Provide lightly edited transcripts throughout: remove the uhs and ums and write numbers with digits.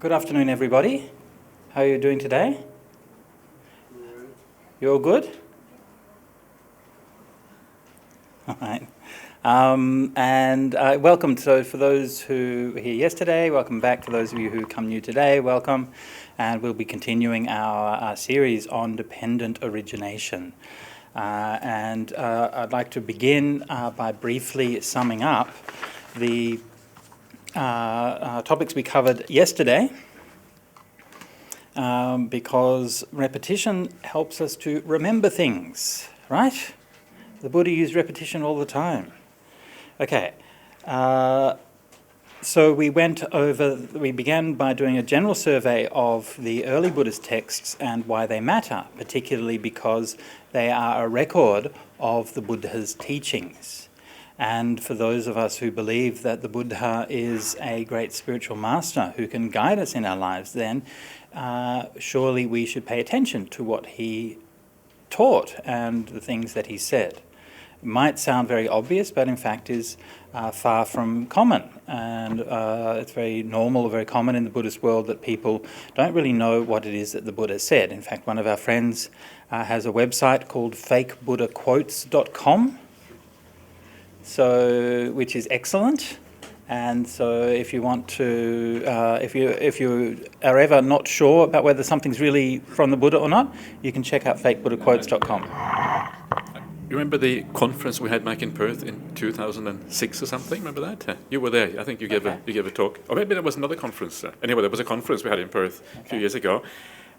Good afternoon, everybody. How are you doing today? You all good? All right. And welcome. So for those who were here yesterday, welcome back. For those of you who come new today, welcome. And we'll be continuing our series on dependent origination. I'd like to begin by briefly summing up the topics we covered yesterday, because repetition helps us to remember things, right? The Buddha used repetition all the time. Okay, so we began by doing a general survey of the early Buddhist texts and why they matter, particularly because they are a record of the Buddha's teachings. And for those of us who believe that the Buddha is a great spiritual master who can guide us in our lives, then surely we should pay attention to what he taught and the things that he said. It might sound very obvious, but in fact is far from common. And it's very normal, very common in the Buddhist world that people don't really know what it is that the Buddha said. In fact, one of our friends has a website called fakebuddhaquotes.com. Which is excellent, and so if you want to, if you are ever not sure about whether something's really from the Buddha or not, you can check out fakebuddhaquotes.com. You remember the conference we had back in Perth in 2006 or something? Remember that? You were there. I think you gave a talk, or maybe there was another conference. Anyway, there was a conference we had in Perth a few years ago,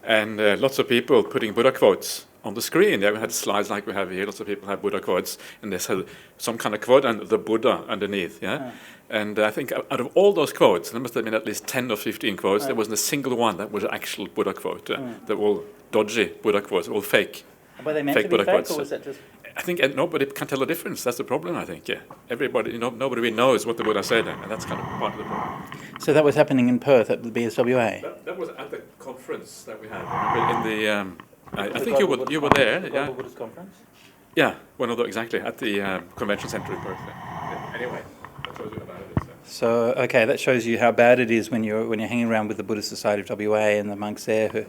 and lots of people putting Buddha quotes on the screen. Yeah, we had slides like we have here. Lots of people have Buddha quotes, and they had some kind of quote and the Buddha underneath. Yeah, and I think out of all those quotes, there must have been at least 10 or 15 quotes. There wasn't a single one that was an actual Buddha quote. They're all dodgy Buddha quotes, all fake. Were they meant to be Buddha fake, quotes. or was that just? I think nobody can tell the difference. That's the problem, I think. Yeah, everybody, nobody really knows what the Buddha said, and that's kind of part of the problem. So that was happening in Perth at the BSWA. That was at the conference that we had. In the I think you were there. The Global Buddhist Conference? Yeah, one of the, exactly, at the convention centre in Perth. Yeah. Anyway, that shows you how bad it is. So, okay, that shows you how bad it is when you're hanging around with the Buddhist Society of WA and the monks there who...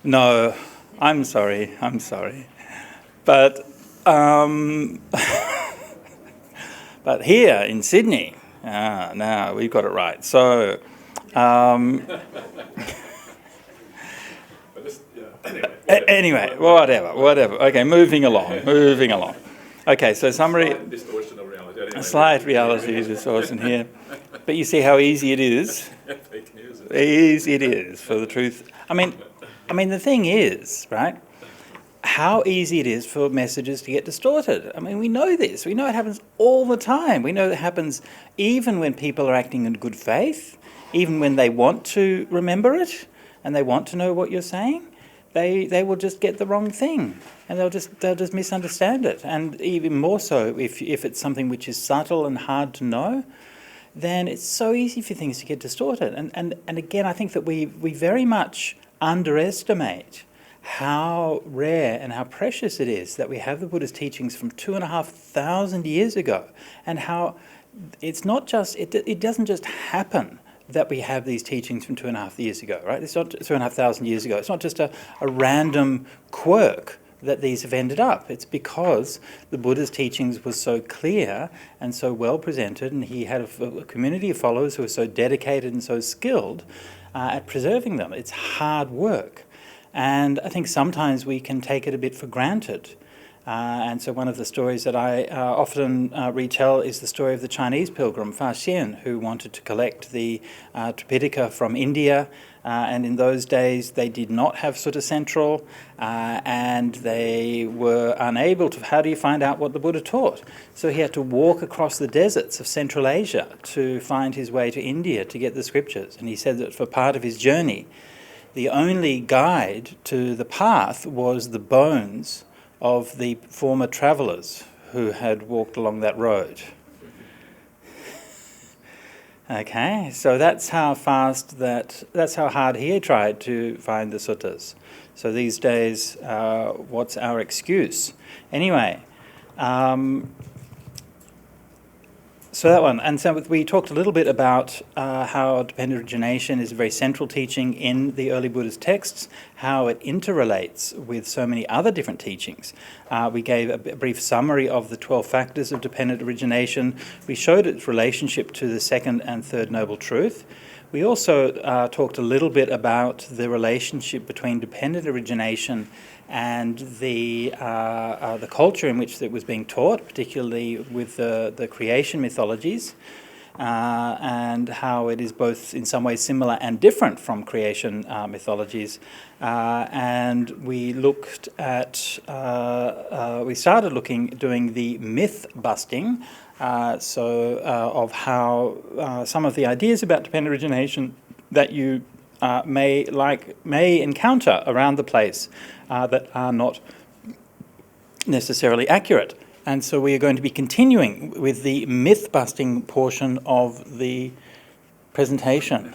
No, I'm sorry. But but here in Sydney, now we've got it right. So... Anyway, whatever. Okay, moving along. Okay, so summary. Slight distortion of reality. Anyway. A slight reality distortion here. But you see how easy it is. Fake news. Easy it is for the truth. I mean, the thing is, right, how easy it is for messages to get distorted. I mean, we know this. We know it happens all the time. We know it happens even when people are acting in good faith, even when they want to remember it and they want to know what you're saying. They will just get the wrong thing, and they'll just misunderstand it. And even more so if it's something which is subtle and hard to know, then it's so easy for things to get distorted. And again, I think that we very much underestimate how rare and how precious it is that we have the Buddha's teachings from 2,500 years ago, and how it's not just it doesn't just happen that we have these teachings from 2,500 years ago, right? It's not 2,500 years ago. It's not just a random quirk that these have ended up. It's because the Buddha's teachings were so clear and so well presented, and he had a community of followers who were so dedicated and so skilled at preserving them. It's hard work. And I think sometimes we can take it a bit for granted. And so one of the stories that I often retell is the story of the Chinese pilgrim, Fa Xian, who wanted to collect the Tripitaka from India. And in those days, they did not have Sutta Central, and they were unable to... How do you find out what the Buddha taught? So he had to walk across the deserts of Central Asia to find his way to India to get the scriptures. And he said that for part of his journey, the only guide to the path was the bones of the former travellers who had walked along that road. Okay, so that's how hard he tried to find the suttas. So these days, what's our excuse? Anyway, So that one, and so we talked a little bit about how dependent origination is a very central teaching in the early Buddhist texts, how it interrelates with so many other different teachings. We gave a brief summary of the 12 factors of dependent origination. We showed its relationship to the second and third noble truth. We also talked a little bit about the relationship between dependent origination and the culture in which it was being taught, particularly with the creation mythologies, and how it is both in some ways similar and different from creation mythologies. And we looked at, we started doing the myth busting, of how some of the ideas about dependent origination that you may encounter around the place that are not necessarily accurate. And so we are going to be continuing with the myth-busting portion of the presentation.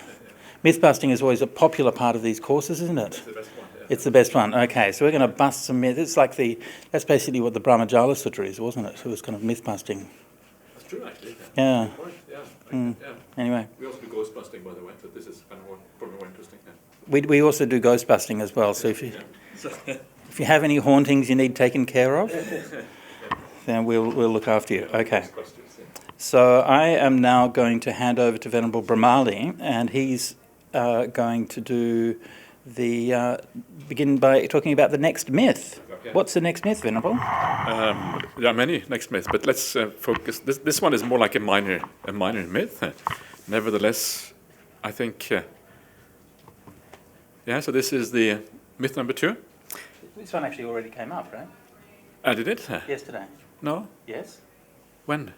Myth-busting is always a popular part of these courses, isn't it? It's the best one. Yeah. It's the best one. Okay, so we're going to bust some myths. It's like that's basically what the Brahmajala Sutra is, wasn't it? So it was kind of myth-busting. That's true, actually. Yeah. Good point. Yeah. Yeah. Anyway. We also do ghostbusting, by the way, but this is kind of probably more interesting. Yeah. We also do ghost busting as well. So if you have any hauntings you need taken care of, then we'll look after you. Okay. So I am now going to hand over to Venerable Brahmali, and he's going to do begin by talking about the next myth. Okay. What's the next myth, Venerable? There are many next myths, but let's focus. This one is more like a minor myth. Nevertheless, I think. So this is the myth number 2. This one actually already came up, right? Did it? Yesterday. No? Yes. When?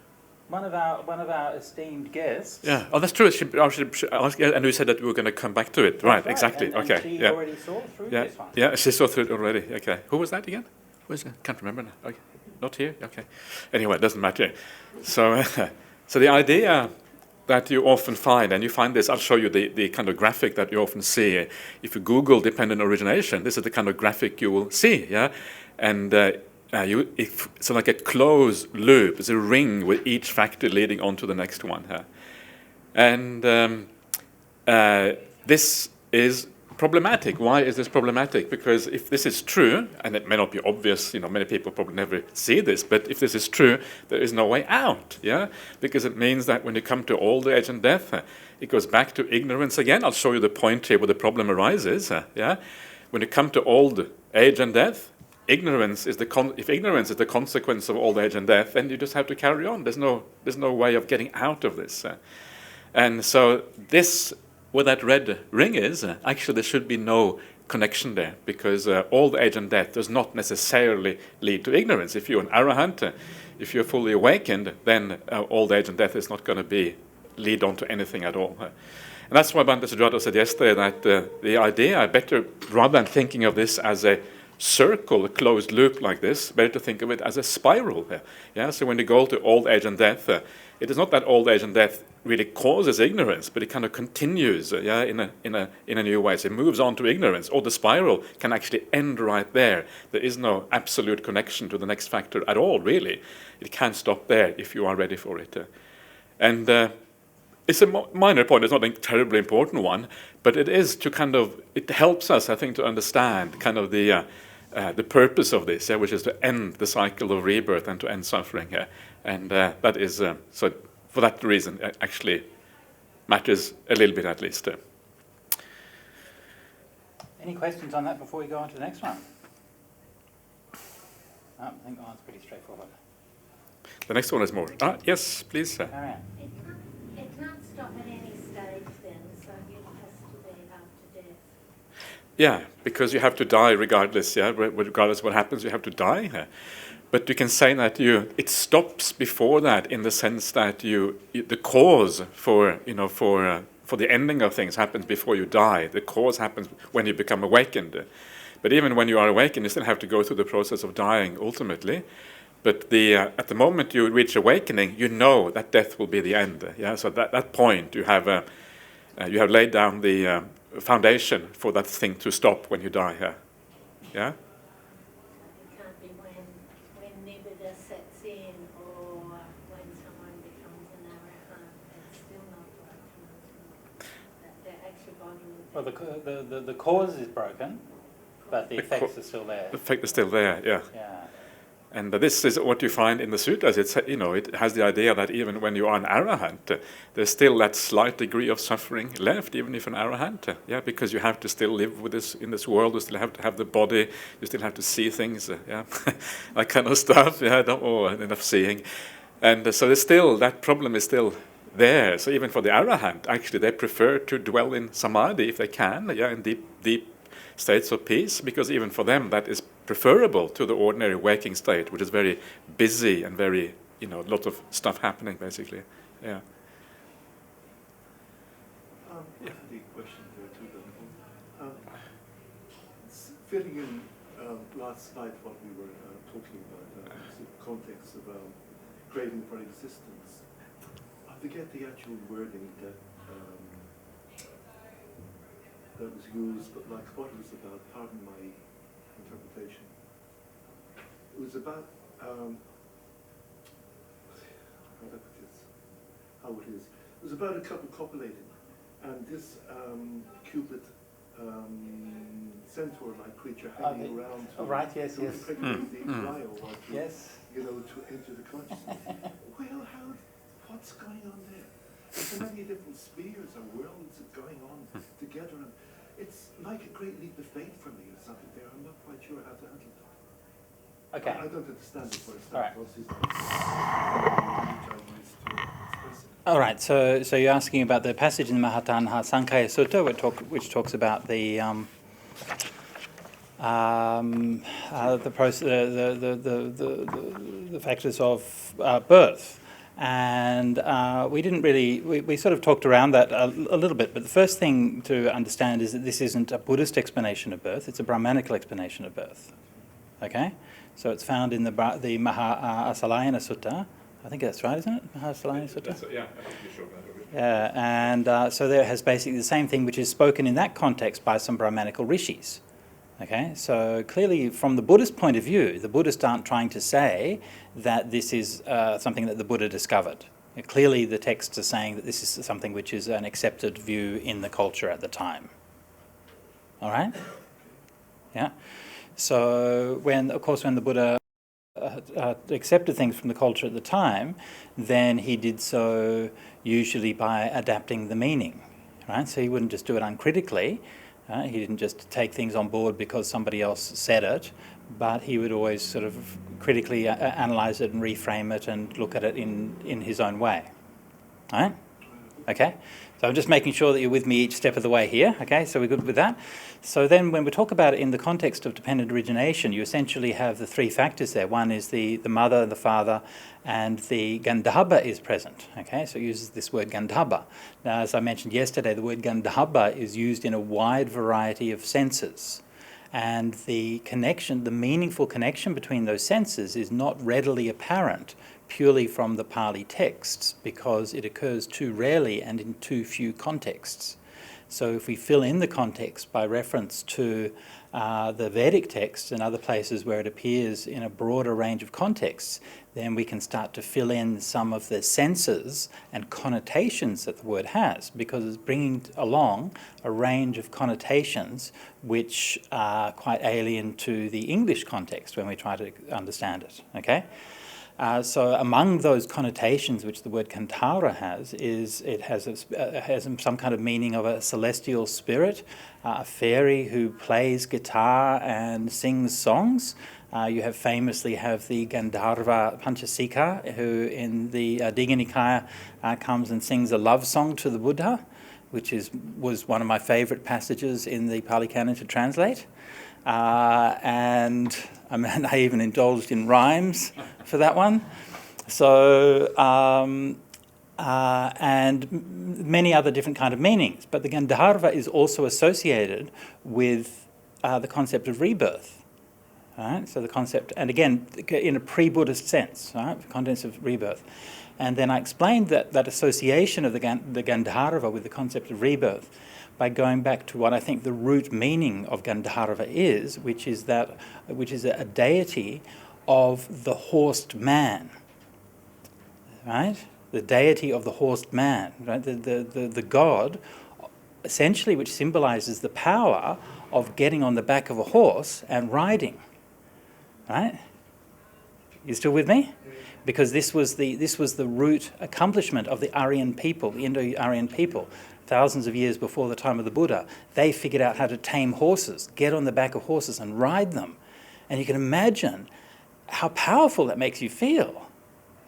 One of our esteemed guests. Yeah. Oh, that's true. I should ask, and we said that we were going to come back to it. Right. Exactly. And okay. She already saw through this one. Yeah. She saw through it already. Okay. Who was that again? Who is it? Can't remember now. Okay. Not here. Okay. Anyway, it doesn't matter. So, so the idea that you often find, and you find this, I'll show you the kind of graphic that you often see. If you Google dependent origination, this is the kind of graphic you will see, yeah? And it's like a closed loop. It's a ring with each factor leading on to the next one. And this is problematic. Why is this problematic? Because if this is true, and it may not be obvious, many people probably never see this, but if this is true, there is no way out, yeah? Because it means that when you come to old age and death, it goes back to ignorance again. I'll show you the point here where the problem arises, yeah? When you come to old age and death, if ignorance is the consequence of old age and death, then you just have to carry on. There's no way of getting out of this. And so this, where that red ring is, actually there should be no connection there, because old age and death does not necessarily lead to ignorance. If you're an arahant, if you're fully awakened, then old age and death is not going to lead on to anything at all. And that's why Bhante Sujato said yesterday that the idea, better, rather than thinking of this as a circle, a closed loop like this, better to think of it as a spiral. Yeah. So when you go to old age and death, it is not that old age and death really causes ignorance, but it kind of continues, in a new way. So it moves on to ignorance, or the spiral can actually end right there. There is no absolute connection to the next factor at all, really. It can stop there if you are ready for it. And it's a minor point. It's not a terribly important one, but it is it helps us, I think, to understand kind of the purpose of this, which is to end the cycle of rebirth and to end suffering. And that is, so for that reason, it actually matters a little bit at least. Any questions on that before we go on to the next one? No, I think that one's pretty straightforward. The next one is more. Yes, please. Carry on. It can't stop at any stage then, so it has to be after death. Yeah, because you have to die regardless. Yeah, regardless of what happens, you have to die. But you can say that it stops before that, in the sense that the cause for the ending of things happens before you die. The cause happens when you become awakened. But even when you are awakened, you still have to go through the process of dying ultimately. But at the moment you reach awakening, you know that death will be the end. Yeah, so at that point you have laid down the foundation for that thing to stop when you die. Yeah. It can't be when nibbida sets in, or when someone becomes an Well, the cause is broken, but the effects are still there. The effect is still there, yeah. Yeah. And this is what you find in the sutras. It's, it has the idea that even when you are an arahant, there's still that slight degree of suffering left, even if an arahant. Yeah, because you have to still live with this in this world. You still have to have the body. You still have to see things. Yeah, that kind of stuff. Yeah, don't enough seeing. And so there's still that problem is still there. So even for the arahant, actually, they prefer to dwell in samadhi if they can. Yeah, in deep states of peace, because even for them that is preferable to the ordinary waking state, which is very busy and very, lots of stuff happening, basically. Yeah. I have a question there too, Bhante. Fitting in last night what we were talking about, the context of craving for existence. I forget the actual wording that was used, but like what it was about, pardon my interpretation. It was about how it is. It was about a couple copulating, and this Cupid centaur-like creature hanging around to impregnate the embryo, or to, to enter the consciousness. Well, what's going on there? There's so many different spheres or worlds going on together, and it's like a great leap of faith for me or something there. I'm not quite sure how to handle it. Okay. I don't understand it for a All right. All All right. So you're asking about the passage in the Mahatanha Sankhya Sutta, which talks about the factors of birth. And we sort of talked around that a little bit, but the first thing to understand is that this isn't a Buddhist explanation of birth, it's a Brahmanical explanation of birth. Okay? So it's found in the Maha-Asalayana Sutta. I think that's right, isn't it? Maha-Asalayana Sutta? Yeah, I think you showed that over. Yeah, and so there has basically the same thing which is spoken in that context by some Brahmanical rishis. Okay, so clearly from the Buddhist point of view, the Buddhists aren't trying to say that this is something that the Buddha discovered. Clearly the texts are saying that this is something which is an accepted view in the culture at the time. All right? Yeah. So when the Buddha accepted things from the culture at the time, then he did so usually by adapting the meaning. Right? So he wouldn't just do it uncritically. He didn't just take things on board because somebody else said it, but he would always sort of critically analyse it and reframe it and look at it in his own way. All right? Okay? So I'm just making sure that you're with me each step of the way here. Okay? So we're good with that? So then when we talk about it in the context of dependent origination, you essentially have the three factors there. One is the mother, the father, and the Gandhabba is present. Okay? So it uses this word Gandhabba. Now, as I mentioned yesterday, the word Gandhabba is used in a wide variety of senses. And the meaningful connection between those senses is not readily apparent purely from the Pali texts because it occurs too rarely and in too few contexts. So if we fill in the context by reference to the Vedic texts and other places where it appears in a broader range of contexts, then we can start to fill in some of the senses and connotations that the word has, because it's bringing along a range of connotations which are quite alien to the English context when we try to understand it. Okay? So among those connotations which the word Kantara has is it has some kind of meaning of a celestial spirit, a fairy who plays guitar and sings songs. You famously have the Gandharva Panchasika, who in the Digha Nikaya comes and sings a love song to the Buddha, which was one of my favourite passages in the Pali Canon to translate. And I mean, I even indulged in rhymes for that one. So, and many other different kind of meanings. But the Gandharva is also associated with the concept of rebirth. Right? So the concept, and again, in a pre-Buddhist sense, right? The contents of rebirth. And then I explained that association of the Gandharva with the concept of rebirth by going back to what I think the root meaning of Gandharva is, which is a deity of the horsed man, right? The deity of the horsed man, right? The god essentially which symbolizes the power of getting on the back of a horse and riding. Right? You still with me? Because this was the root accomplishment of the Aryan people, the Indo-Aryan people, thousands of years before the time of the Buddha. They figured out how to tame horses, get on the back of horses and ride them. And you can imagine how powerful that makes you feel.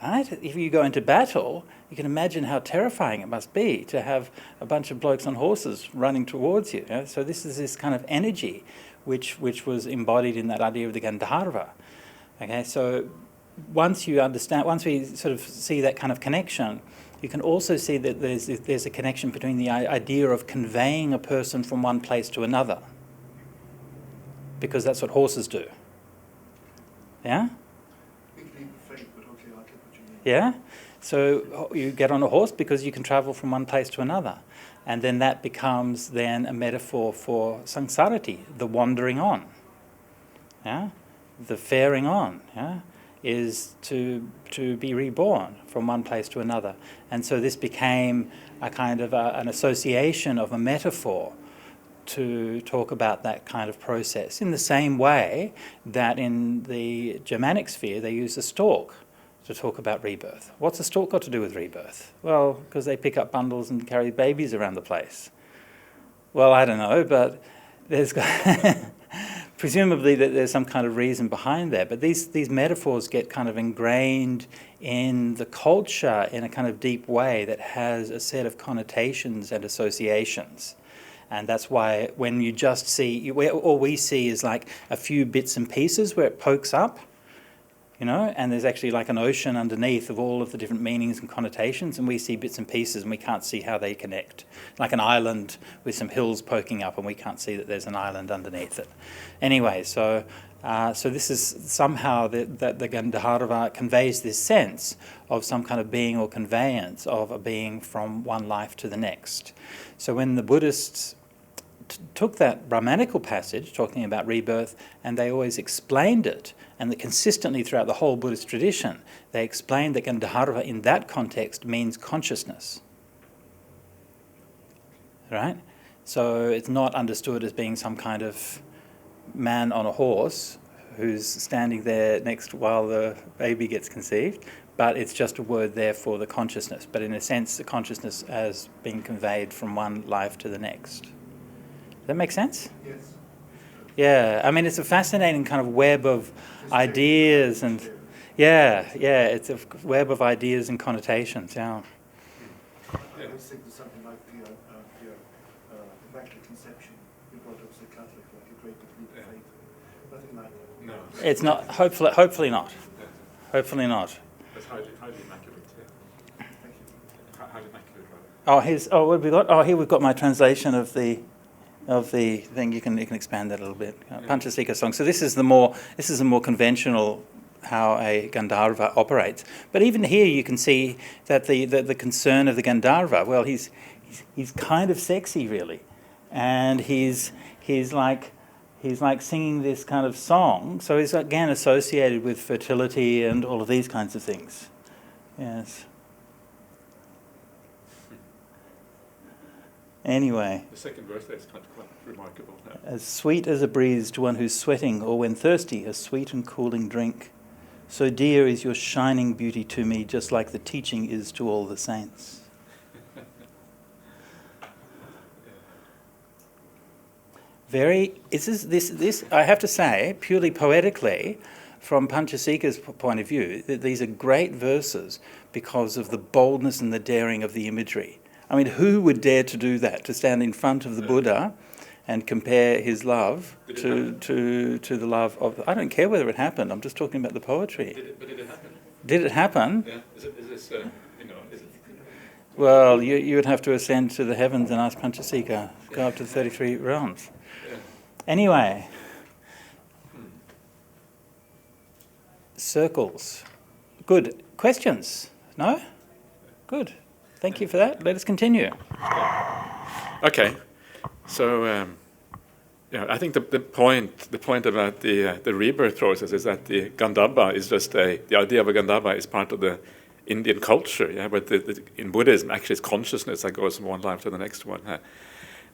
Right? If you go into battle, you can imagine how terrifying it must be to have a bunch of blokes on horses running towards you. You know? So this is this kind of energy which was embodied in that idea of the Gandharva. Okay, so once you understand, once we sort of see that kind of connection, you can also see that there's a connection between the idea of conveying a person from one place to another, because that's what horses do. Yeah? Yeah? So you get on a horse because you can travel from one place to another. And then that becomes then a metaphor for samsarati, the wandering on. Yeah? The faring on. Yeah? Is to be reborn from one place to another. And so this became a kind of an association of a metaphor to talk about that kind of process, in the same way that in the Germanic sphere they use a stork to talk about rebirth. What's a stork got to do with rebirth? Well, because they pick up bundles and carry babies around the place. Well, I don't know, but there's presumably that there's some kind of reason behind that. But these metaphors get kind of ingrained in the culture in a kind of deep way that has a set of connotations and associations. And that's why when you just see, all we see is like a few bits and pieces where it pokes up, you know, and there's actually like an ocean underneath of all of the different meanings and connotations, and we see bits and pieces and we can't see how they connect. Like an island with some hills poking up and we can't see that there's an island underneath it. Anyway, so this is somehow that the Gandharva conveys this sense of some kind of being or conveyance of a being from one life to the next. So when the Buddhists took that Brahmanical passage talking about rebirth, and they always explained it, and that consistently throughout the whole Buddhist tradition, they explained that Gandharva in that context means consciousness. Right? So it's not understood as being some kind of man on a horse who's standing there next while the baby gets conceived, but it's just a word there for the consciousness, but in a sense the consciousness as being conveyed from one life to the next. Does that make sense? Yes. Yeah, I mean, it's a fascinating kind of web of ideas and, yeah, it's a web of ideas and connotations, yeah. I always think there's something like the Immaculate Conception. You brought up as a Catholic, like a great leap of faith. Nothing like that. No. It's not, hopefully not. Hopefully not. That's highly immaculate, yeah. Thank you. Highly immaculate, rather. What have we got? Oh, here we've got my translation of the thing. You can expand that a little bit. Panchasika song. So this is the more conventional how a Gandharva operates. But even here you can see that the concern of the Gandharva. Well, he's kind of sexy, really, and he's like singing this kind of song. So he's again associated with fertility and all of these kinds of things. Yes. Anyway. The second verse there is quite remarkable. As sweet as a breeze to one who's sweating, or when thirsty, a sweet and cooling drink. So dear is your shining beauty to me, just like the teaching is to all the saints. This I have to say, purely poetically, from Panchasika's point of view, that these are great verses because of the boldness and the daring of the imagery. I mean, who would dare to do that, to stand in front of the Buddha and compare his love to the love of... I don't care whether it happened, I'm just talking about the poetry. Did it happen? Did it happen? Yeah. Is this, is it... Well, you would have to ascend to the heavens and ask Panchasika, go up to the 33 realms. Yeah. Anyway, circles. Good. Questions? No? Good. Thank you for that. Let us continue. Okay, so I think the point about the rebirth process is that the Gandharva is just the idea of a Gandharva is part of the Indian culture. Yeah, but in Buddhism, actually, it's consciousness that goes from one life to the next one.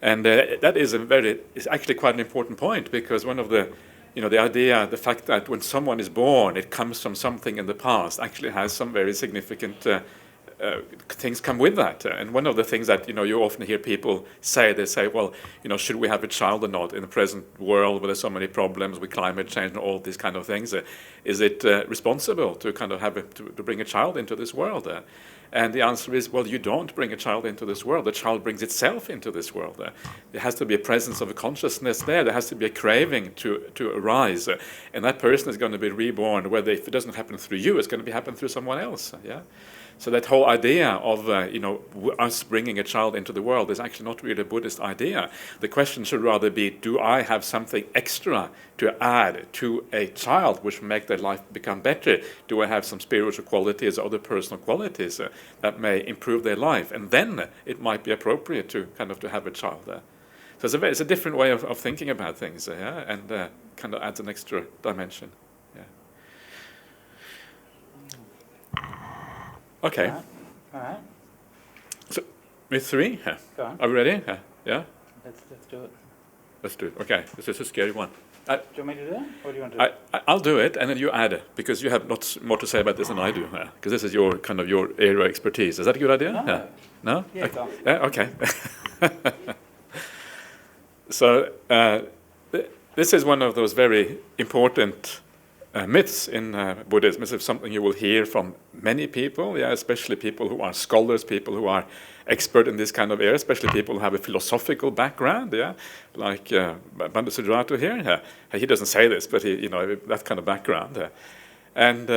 And that is actually quite an important point, because one of the, the fact that when someone is born, it comes from something in the past, actually has some very significant things come with that. And one of the things that, you often hear people say, they say, well, should we have a child or not in the present world where there's so many problems with climate change and all these kind of things? Is it responsible to kind of to bring a child into this world? And the answer is, well, you don't bring a child into this world. The child brings itself into this world. There has to be a presence of a consciousness there. There has to be a craving to arise. And that person is going to be reborn, whether if it doesn't happen through you, it's going to be happen through someone else. Yeah. So that whole idea of us bringing a child into the world is actually not really a Buddhist idea. The question should rather be, do I have something extra to add to a child which will make their life become better? Do I have some spiritual qualities or other personal qualities that may improve their life? And then it might be appropriate to kind of to have a child there. So it's a different way of thinking about things, and kind of adds an extra dimension. Okay. All right. So, with 3? Go on. Are we ready? Yeah? Let's do it. Let's do it. Okay, this is a scary one. Do you want me to do it, or do you want to do it? I'll do it, and then you add, because you have lots more to say about this than I do, because this is your area of expertise. Is that a good idea? No. No? Yeah, okay. go on. Yeah, okay. So, this is one of those very important myths in Buddhism. This is something you will hear from many people, especially people who are scholars, people who are expert in this kind of area, especially people who have a philosophical background, like Bhante Sujato here. He doesn't say this, but he, that kind of background. And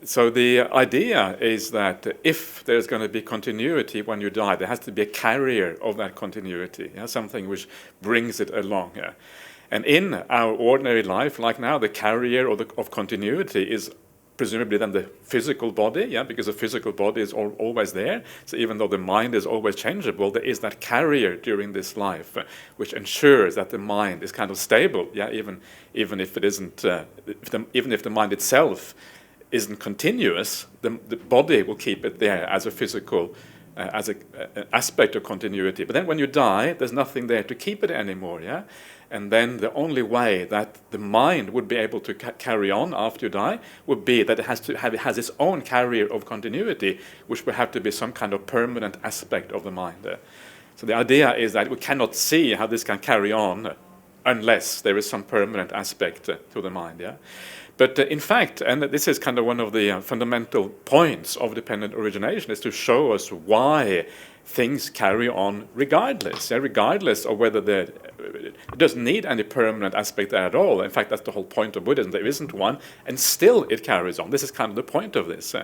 so the idea is that if there's going to be continuity when you die, there has to be a carrier of that continuity, something which brings it along. And in our ordinary life, like now, the carrier of continuity is presumably then the physical body, because the physical body is always there. So even though the mind is always changeable, there is that carrier during this life, which ensures that the mind is kind of stable, even if it isn't, even if the mind itself isn't continuous, the body will keep it there as a physical as an aspect of continuity. But then when you die, there's nothing there to keep it anymore, And then the only way that the mind would be able to carry on after you die would be that it has its own carrier of continuity, which will have to be some kind of permanent aspect of the mind. So the idea is that we cannot see how this can carry on unless there is some permanent aspect to the mind, But in fact, and this is kind of one of the fundamental points of dependent origination, is to show us why things carry on regardless, regardless of whether it doesn't need any permanent aspect there at all. In fact, that's the whole point of Buddhism. There isn't one, and still it carries on. This is kind of the point of this.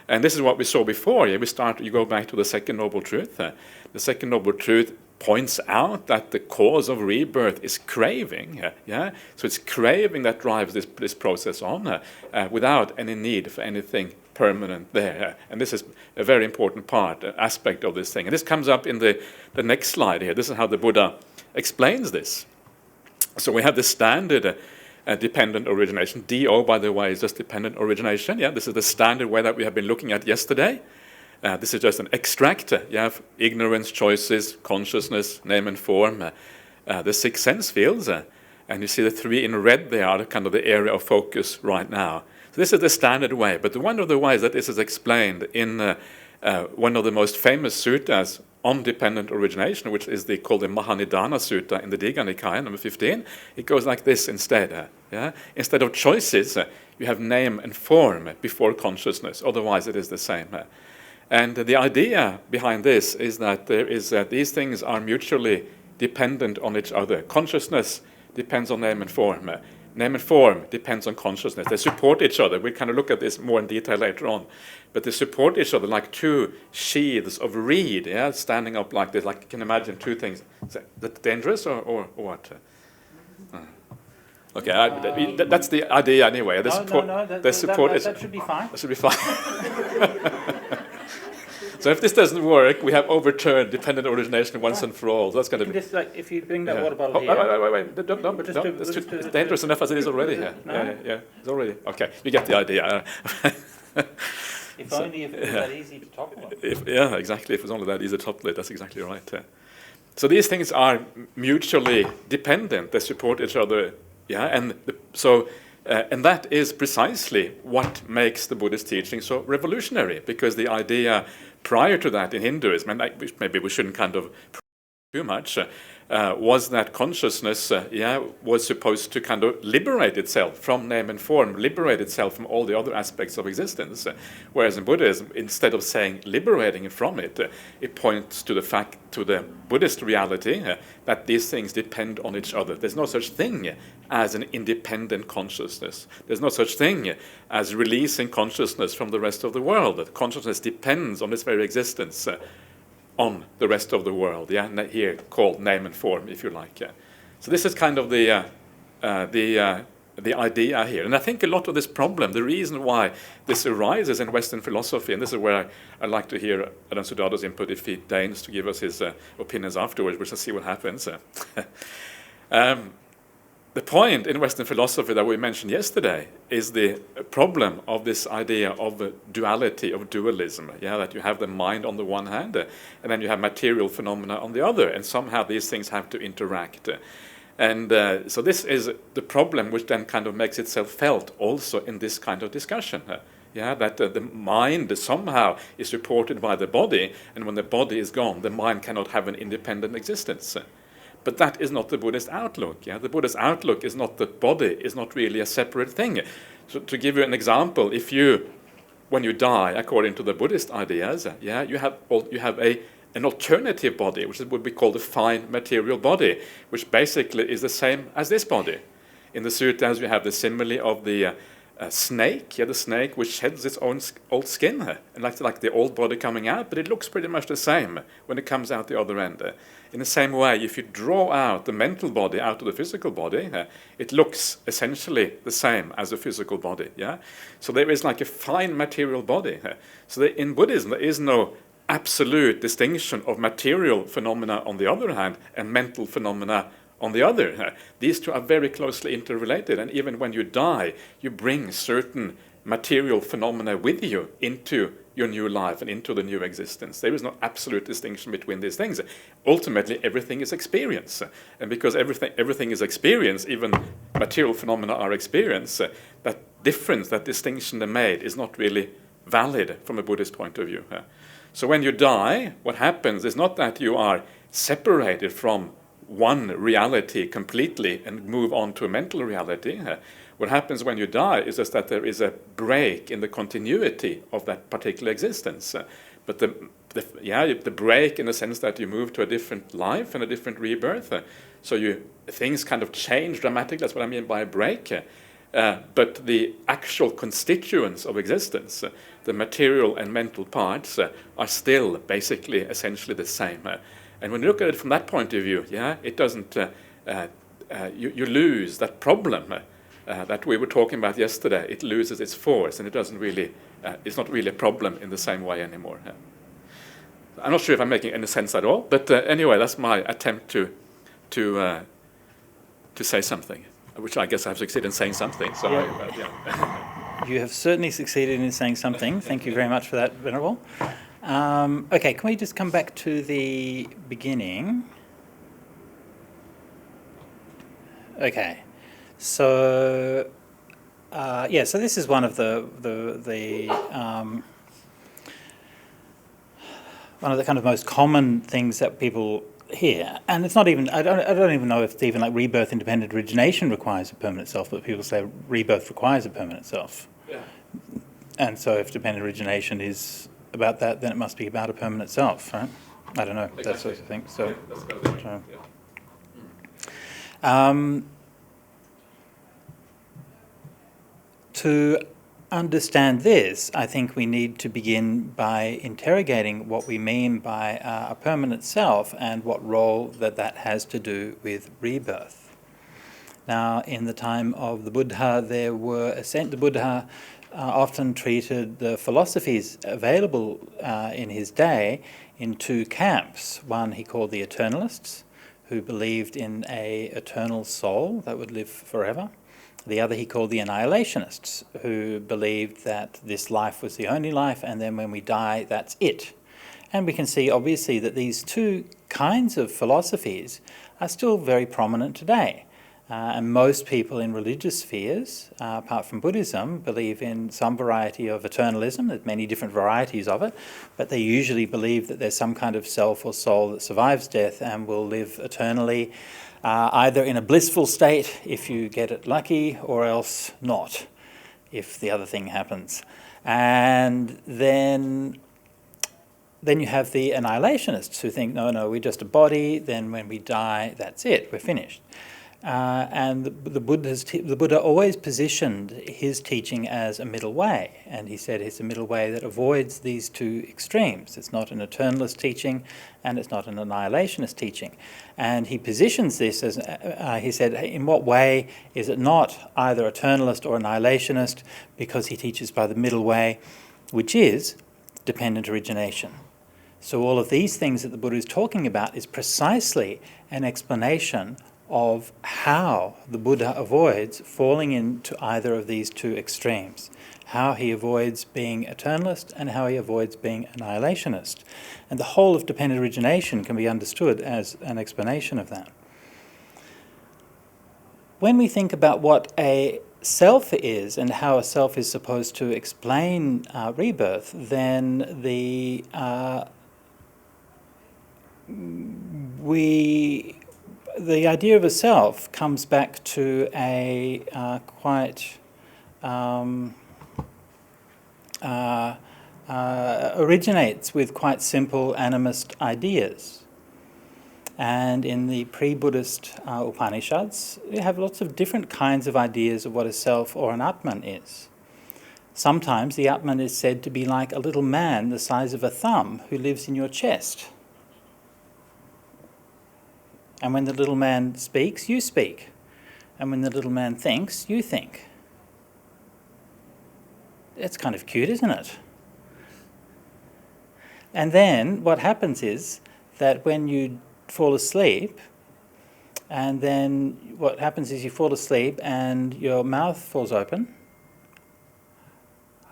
And this is what we saw before. You go back to the second noble truth. The second noble truth points out that the cause of rebirth is craving, So it's craving that drives this process on, without any need for anything permanent there. And this is a very important aspect of this thing. And this comes up in the next slide here. This is how the Buddha explains this. So we have the standard dependent origination. DO, by the way, is just dependent origination. This is the standard way that we have been looking at yesterday. This is just an extract. You have ignorance, choices, consciousness, name and form, the 6 sense fields. And you see the 3 in red there are kind of the area of focus right now. So this is the standard way. But one of the ways that this is explained in one of the most famous suttas on dependent origination, which is called the Mahanidana Sutta in the Digha Nikaya, number 15, it goes like this instead. Instead of choices, you have name and form before consciousness. Otherwise, it is the same. And the idea behind this is that these things are mutually dependent on each other. Consciousness depends on name and form. Name and form depends on consciousness. They support each other. We'll kind of look at this more in detail later on. But they support each other like 2 sheaths of reed, standing up like this. Like you can imagine 2 things. Is that dangerous or what? Okay, that's the idea anyway. They support that should be fine. That should be fine. So if this doesn't work, we have overturned dependent origination once and for all. So that's going to be... Just if you bring that water bottle here... Wait. Don't. It's dangerous enough as it is already here. No? Yeah, it's already... Okay, you get the idea. If only if it was that easy to talk about. Exactly. If it was only that easy to talk about, that's exactly right. So these things are mutually dependent. They support each other. Yeah, and that is precisely what makes the Buddhist teaching so revolutionary, because the idea prior to that in Hinduism, and maybe we shouldn't kind of too much, was that consciousness was supposed to kind of liberate itself from name and form, liberate itself from all the other aspects of existence. Whereas in Buddhism, instead of saying liberating from it, it points to the Buddhist reality that these things depend on each other. There's no such thing as an independent consciousness. There's no such thing as releasing consciousness from the rest of the world. That consciousness depends on its very existence. On the rest of the world, here called name and form, if you like. So this is kind of the idea here. And I think a lot of this problem, the reason why this arises in Western philosophy, and this is where I'd like to hear Ajahn Sujato's input if he deigns to give us his opinions afterwards, we'll see what happens. The point in Western philosophy that we mentioned yesterday is the problem of this idea of duality, of dualism. That you have the mind on the one hand, and then you have material phenomena on the other, and somehow these things have to interact. And so this is the problem which then kind of makes itself felt also in this kind of discussion. That the mind somehow is supported by the body, and when the body is gone, the mind cannot have an independent existence. But that is not the Buddhist outlook. The Buddhist outlook is not that body is not really a separate thing. So to give you an example, when you die, according to the Buddhist ideas, you have an alternative body, which would be called a fine material body, which basically is the same as this body. In the sutras, you have the simile of the snake, the snake which sheds its own old skin, and like the old body coming out, but it looks pretty much the same when it comes out the other end. In the same way, if you draw out the mental body out of the physical body, it looks essentially the same as the physical body. So there is like a fine material body. So in Buddhism, there is no absolute distinction of material phenomena on the other hand and mental phenomena on the other. These two are very closely interrelated, and even when you die, you bring certain material phenomena with you into your new life and into the new existence. There is no absolute distinction between these things. Ultimately, everything is experience. And because everything is experience, even material phenomena are experience, that difference, that distinction they made is not really valid from a Buddhist point of view. So when you die, what happens is not that you are separated from one reality completely and move on to a mental reality. What happens when you die is just that there is a break in the continuity of that particular existence. But the break in the sense that you move to a different life and a different rebirth. So things kind of change dramatically. That's what I mean by a break. But the actual constituents of existence, the material and mental parts, are still basically essentially the same. And when you look at it from that point of view, it doesn't. You lose that problem that we were talking about yesterday. It loses its force, and it doesn't really. It's not really a problem in the same way anymore. I'm not sure if I'm making any sense at all, but anyway, that's my attempt to say something, which I guess I've succeeded in saying something. So You have certainly succeeded in saying something. Thank you very much for that, Venerable. Okay, can we just come back to the beginning? Okay, so so this is one of the kind of most common things that people hear, and it's not even. I don't even know if it's even like rebirth independent origination requires a permanent self, but people say rebirth requires a permanent self. Yeah. And so if dependent origination is about that, then it must be about a permanent self, right? I don't know. Exactly. That sort of thing. So, to understand this, I think we need to begin by interrogating what we mean by a permanent self and what role that has to do with rebirth. Now, in the time of the Buddha, the Buddha often treated the philosophies available in his day in two camps. One he called the Eternalists, who believed in an eternal soul that would live forever. The other he called the Annihilationists, who believed that this life was the only life, and then when we die, that's it. And we can see, obviously, that these two kinds of philosophies are still very prominent today. And most people in religious spheres, apart from Buddhism, believe in some variety of eternalism. There's many different varieties of it, but they usually believe that there's some kind of self or soul that survives death and will live eternally, either in a blissful state if you get it lucky, or else not, if the other thing happens. And then you have the annihilationists who think, no, we're just a body, then when we die, that's it, we're finished. And the Buddha always positioned his teaching as a middle way, and he said it's a middle way that avoids these two extremes. It's not an eternalist teaching, and it's not an annihilationist teaching. And he positions this as, he said, in what way is it not either eternalist or annihilationist? Because he teaches by the middle way, which is dependent origination. So all of these things that the Buddha is talking about is precisely an explanation of how the Buddha avoids falling into either of these two extremes, how he avoids being eternalist and how he avoids being annihilationist. And the whole of dependent origination can be understood as an explanation of that. When we think about what a self is and how a self is supposed to explain rebirth, then the idea of a self comes back to a originates with quite simple animist ideas. And in the pre-Buddhist Upanishads, you have lots of different kinds of ideas of what a self or an Atman is. Sometimes the Atman is said to be like a little man the size of a thumb who lives in your chest. And when the little man speaks, you speak. And when the little man thinks, you think. It's kind of cute, isn't it? And then what happens is that when you fall asleep, and then what happens is you fall asleep and your mouth falls open,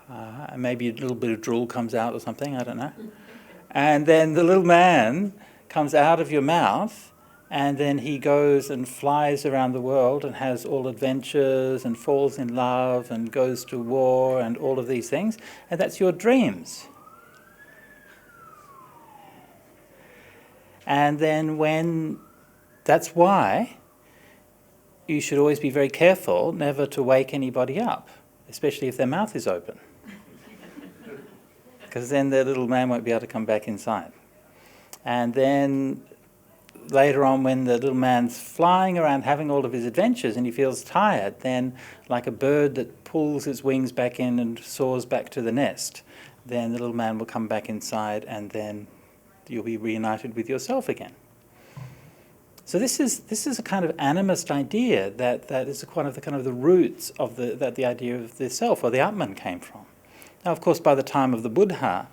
and maybe a little bit of drool comes out or something, I don't know. And then the little man comes out of your mouth, and then he goes and flies around the world and has all adventures and falls in love and goes to war and all of these things. And that's your dreams. And then that's why you should always be very careful never to wake anybody up, especially if their mouth is open. Because then their little man won't be able to come back inside. And then later on, when the little man's flying around having all of his adventures and he feels tired, then like a bird that pulls its wings back in and soars back to the nest, then the little man will come back inside and then you'll be reunited with yourself again. So this is a kind of animist idea that is one of the kind of the roots of the idea of the self or the Atman came from. Now, of course, by the time of the Buddha,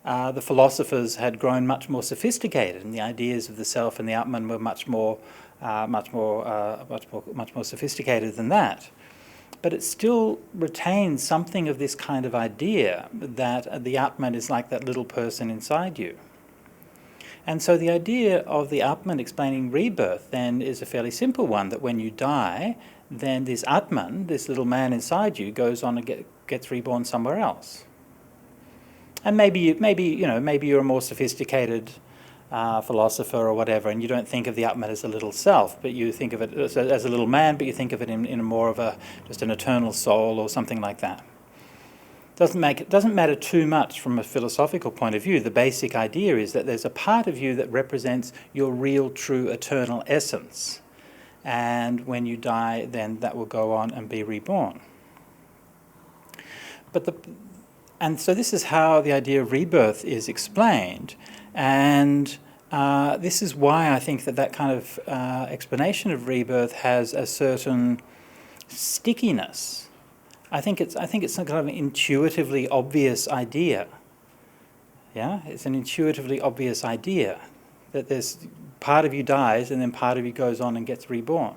the philosophers had grown much more sophisticated, and the ideas of the self and the Atman were much more sophisticated than that. But it still retains something of this kind of idea that the Atman is like that little person inside you. And so the idea of the Atman explaining rebirth then is a fairly simple one, that when you die, then this Atman, this little man inside you, goes on and gets reborn somewhere else. And maybe you're a more sophisticated philosopher or whatever, and you don't think of the Atman as a little self, but you think of it as a little man, but you think of it in a more of just an eternal soul or something like that. It doesn't matter too much from a philosophical point of view. The basic idea is that there's a part of you that represents your real, true, eternal essence. And when you die, then that will go on and be reborn. And so this is how the idea of rebirth is explained. And this is why I think that kind of explanation of rebirth has a certain stickiness. I think it's some kind of an intuitively obvious idea. Yeah, it's an intuitively obvious idea that there's part of you dies and then part of you goes on and gets reborn.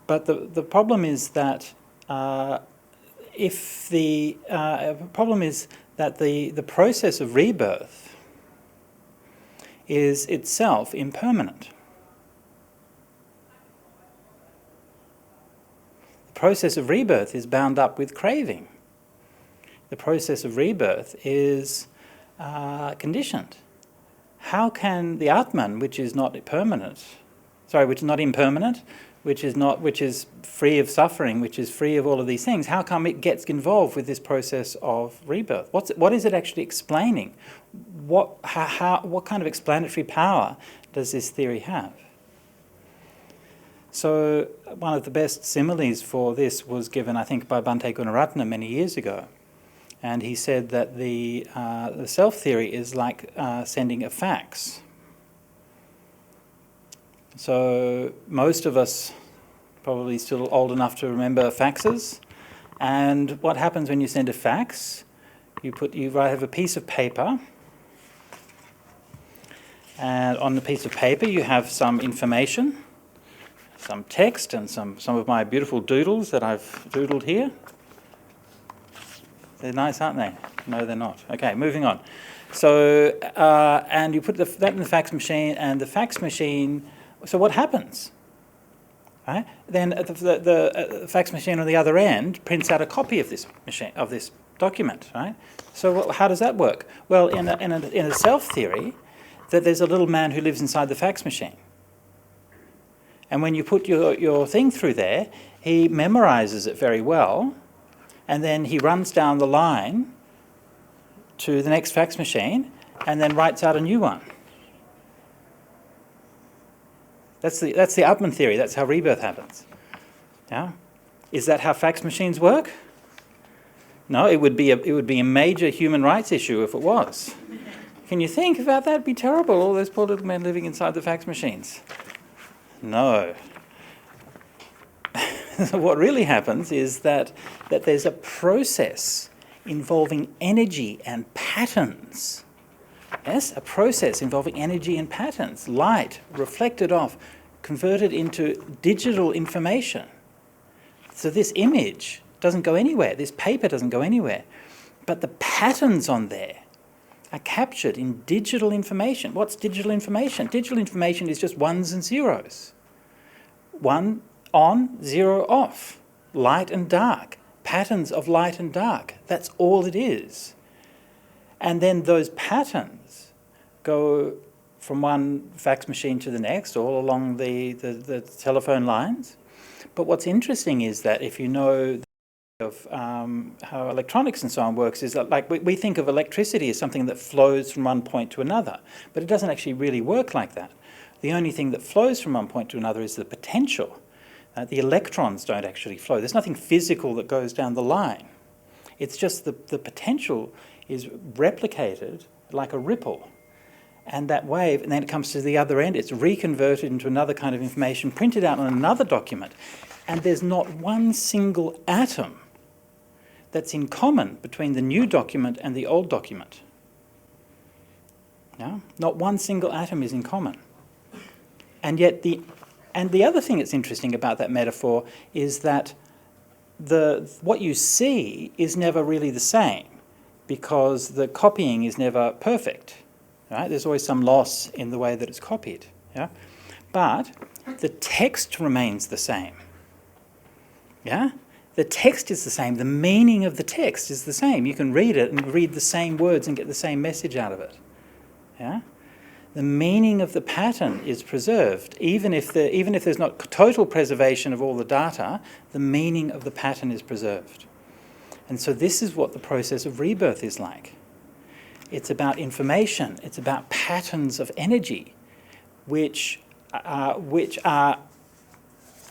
But the problem is that that the process of rebirth is itself impermanent. The process of rebirth is bound up with craving. The process of rebirth is conditioned. How can the Atman, which is not impermanent, which is free of suffering, which is free of all of these things, how come it gets involved with this process of rebirth? What is it actually explaining? What kind of explanatory power does this theory have? So one of the best similes for this was given, I think, by Bhante Gunaratana many years ago. And he said that the self theory is like sending a fax. So most of us probably still old enough to remember faxes. And what happens when you send a fax? You have a piece of paper, and on the piece of paper you have some information, some text, and some of my beautiful doodles that I've doodled here. They're nice, aren't they? No, they're not. Okay, moving on. So, and you put that in the fax machine, and the fax machine. So what happens? Right? Then the fax machine on the other end prints out a copy of this document. Right? So how does that work? Well, in a self theory, that there's a little man who lives inside the fax machine, and when you put your thing through there, he memorizes it very well. And then he runs down the line to the next fax machine and then writes out a new one. That's the Atman theory. That's how rebirth happens. Yeah? Is that how fax machines work? No, it would be a major human rights issue if it was. Can you think about that? It'd be terrible, all those poor little men living inside the fax machines. No. What really happens is that there's a process involving energy and patterns. Yes, a process involving energy and patterns. Light reflected off, converted into digital information. So this image doesn't go anywhere. This paper doesn't go anywhere. But the patterns on there are captured in digital information. What's digital information? Digital information is just ones and zeros. 1 on, 0 off. Light and dark. Patterns of light and dark. That's all it is. And then those patterns go from one fax machine to the next, all along the telephone lines. But what's interesting is that if you know of how electronics and so on works, is that like we think of electricity as something that flows from one point to another, but it doesn't actually really work like that. The only thing that flows from one point to another is the potential. The electrons don't actually flow. There's nothing physical that goes down the line. It's just the potential is replicated like a ripple. And that wave, and then it comes to the other end, it's reconverted into another kind of information, printed out on another document. And there's not one single atom that's in common between the new document and the old document. No? Not one single atom is in common. And yet the other thing that's interesting about that metaphor is that what you see is never really the same, because the copying is never perfect. Right? There's always some loss in the way that it's copied. Yeah? But the text remains the same. Yeah? The text is the same. The meaning of the text is the same. You can read it and read the same words and get the same message out of it. Yeah? The meaning of the pattern is preserved. Even if there's not total preservation of all the data, the meaning of the pattern is preserved. And so this is what the process of rebirth is like. It's about information. It's about patterns of energy, which are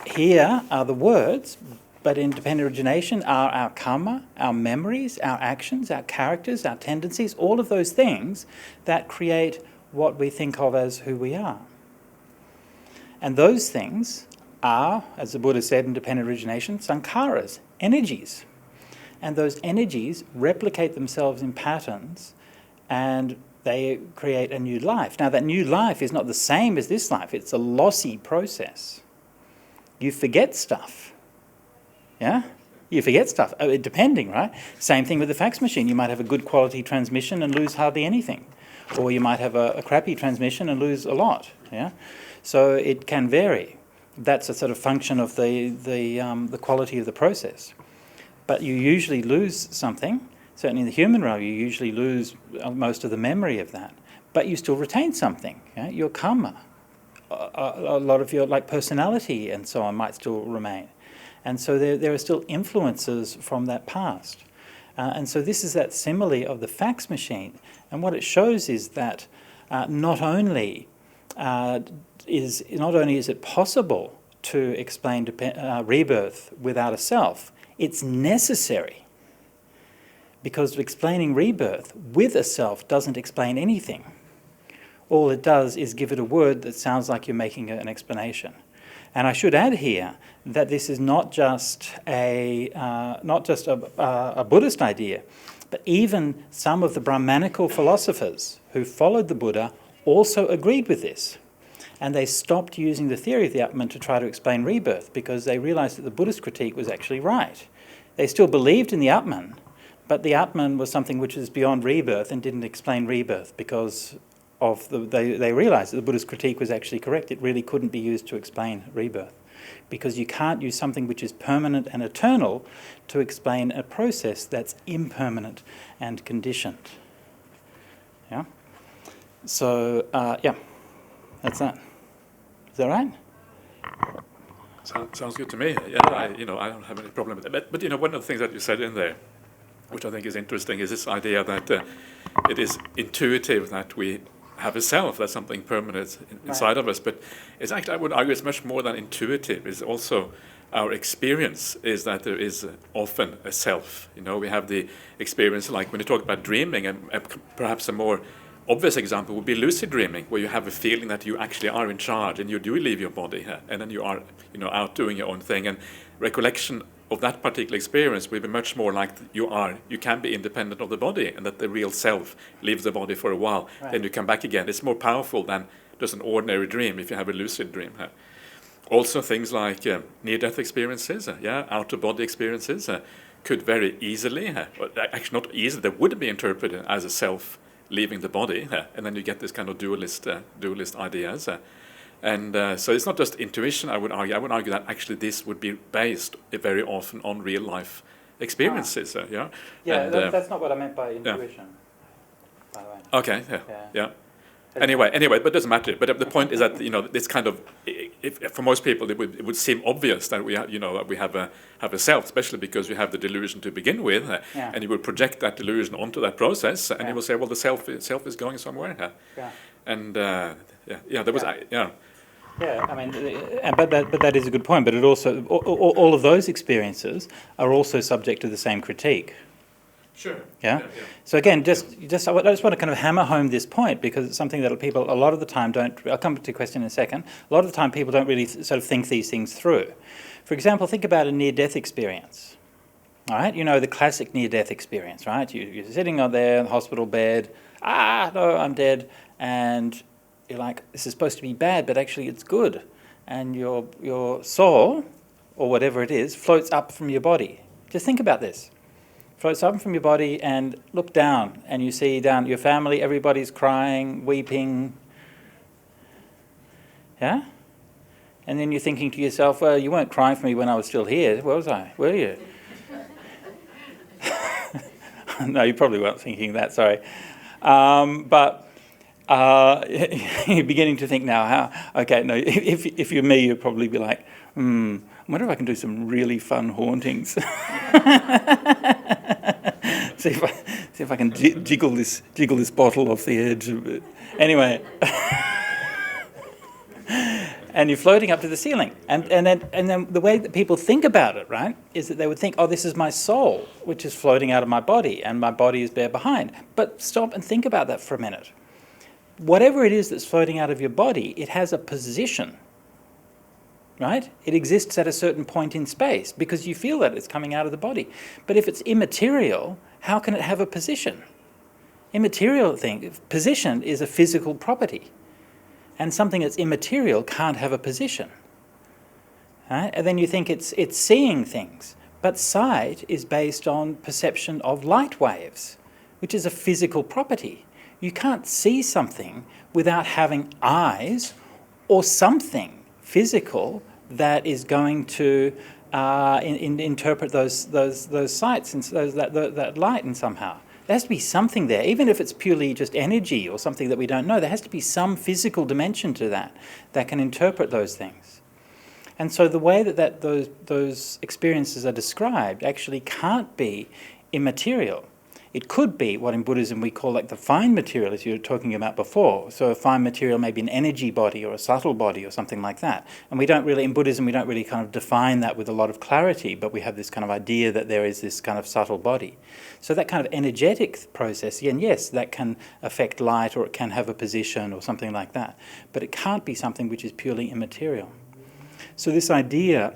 here are the words, but in dependent origination are our karma, our memories, our actions, our characters, our tendencies, all of those things that create what we think of as who we are. And those things are, as the Buddha said in dependent origination, sankharas, energies. And those energies replicate themselves in patterns and they create a new life. Now, that new life is not the same as this life. It's a lossy process. You forget stuff. Yeah? You forget stuff, depending, right? Same thing with the fax machine. You might have a good quality transmission and lose hardly anything. Or you might have a crappy transmission and lose a lot, yeah? So it can vary. That's a sort of function of the quality of the process. But you usually lose something. Certainly in the human realm, you usually lose most of the memory of that. But you still retain something, yeah? Your karma. A lot of your personality and so on might still remain. And so there are still influences from that past. And so this is that simile of the fax machine. And what it shows is that not only is it possible to explain rebirth without a self, it's necessary. Because explaining rebirth with a self doesn't explain anything. All it does is give it a word that sounds like you're making an explanation. And I should add here that this is not just a Buddhist idea, but even some of the Brahmanical philosophers who followed the Buddha also agreed with this. And they stopped using the theory of the Atman to try to explain rebirth because they realized that the Buddhist critique was actually right. They still believed in the Atman, but the Atman was something which is beyond rebirth and didn't explain rebirth because they realized that the Buddhist critique was actually correct. It really couldn't be used to explain rebirth because you can't use something which is permanent and eternal to explain a process that's impermanent and conditioned. Yeah? So, that's that. Is that right? Sounds good to me. Yeah, I don't have any problem with that. But one of the things that you said in there, which I think is interesting, is this idea that it is intuitive that we have a self, that's something permanent inside of us. But it's actually, I would argue, it's much more than intuitive. It's also our experience is that there is often a self. We have the experience, like when you talk about dreaming, and perhaps a more obvious example would be lucid dreaming, where you have a feeling that you actually are in charge and you do leave your body, and then you are, out doing your own thing. And recollection of that particular experience will be much more like you can be independent of the body, and that the real self leaves the body for a while, then you come back again. It's more powerful than just an ordinary dream if you have a lucid dream. Also things like near-death experiences, out-of-body experiences could very easily, actually not easily, they would be interpreted as a self leaving the body, and then you get this kind of dualist ideas. So it's not just intuition, I would argue that actually this would be based very often on real life experiences. That's not what I meant by intuition, by the way. Okay, yeah. Anyway, but it doesn't matter. But the point is that this kind of, for most people, it would seem obvious that we have a self, especially because we have the delusion to begin with, and you will project that delusion onto that process, and you will say, well, the self is going somewhere. There was. Yeah, I mean, but that is a good point. But it also all of those experiences are also subject to the same critique. Sure. Yeah? So again, I just want to kind of hammer home this point because it's something that people a lot of the time don't. I'll come to the question in a second. A lot of the time, people don't really sort of think these things through. For example, think about a near-death experience. All right, the classic near-death experience, right? You're sitting on there in the hospital bed. No, I'm dead, and you're like, this is supposed to be bad, but actually it's good, and your soul, or whatever it is, floats up from your body. Just think about this. Floats up from your body and look down, and you see down your family, everybody's crying, weeping. Yeah? And then you're thinking to yourself, well, you weren't crying for me when I was still here, was I? Were you? No, you probably weren't thinking that, sorry. But you're beginning to think now, if you're me, you'd probably be like, I wonder if I can do some really fun hauntings. see if I can jiggle this bottle off the edge of it. Anyway, and you're floating up to the ceiling, and then the way that people think about it, right, is that they would think, oh, this is my soul, which is floating out of my body, and my body is there behind. But stop and think about that for a minute. Whatever it is that's floating out of your body, it has a position. Right? It exists at a certain point in space because you feel that it's coming out of the body. But if it's immaterial, how can it have a position? Position is a physical property. And something that's immaterial can't have a position. Right? And then you think it's seeing things. But sight is based on perception of light waves, which is a physical property. You can't see something without having eyes or something physical that is going to interpret those sights and that light in somehow. There has to be something there, even if it's purely just energy or something that we don't know. There has to be some physical dimension to that can interpret those things. And so the way that those experiences are described actually can't be immaterial. It could be what in Buddhism we call like the fine material, as you were talking about before. So a fine material may be an energy body or a subtle body or something like that. And we don't really, in Buddhism, we don't really kind of define that with a lot of clarity, but we have this kind of idea that there is this kind of subtle body. So that kind of energetic process, and yes, that can affect light or it can have a position or something like that. But it can't be something which is purely immaterial. So this idea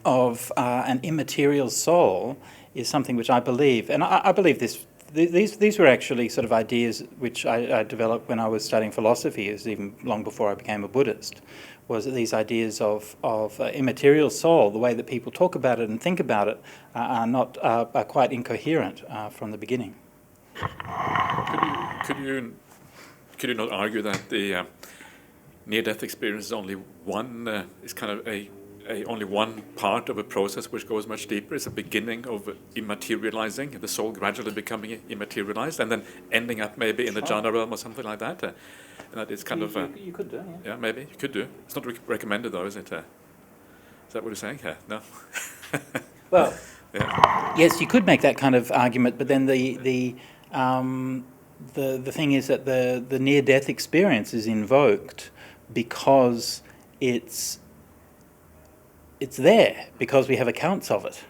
of an immaterial soul is something which I believe, and I believe this. These were actually sort of ideas which I developed when I was studying philosophy, is even long before I became a Buddhist. Was that these ideas of immaterial soul, the way that people talk about it and think about it, are quite incoherent from the beginning. Could you not argue that the near-death experience is only one is kind of only one part of a process which goes much deeper? It's a beginning of immaterializing, the soul gradually becoming immaterialized, and then ending up maybe in the jhana realm or something like that. And that is kind of you could do, yeah. Yeah, maybe you could do. It's not recommended though, is it? Is that what you're saying? No. Well, yeah. Yes, you could make that kind of argument, but then the thing is that the near-death experience is invoked because it's there, because we have accounts of it.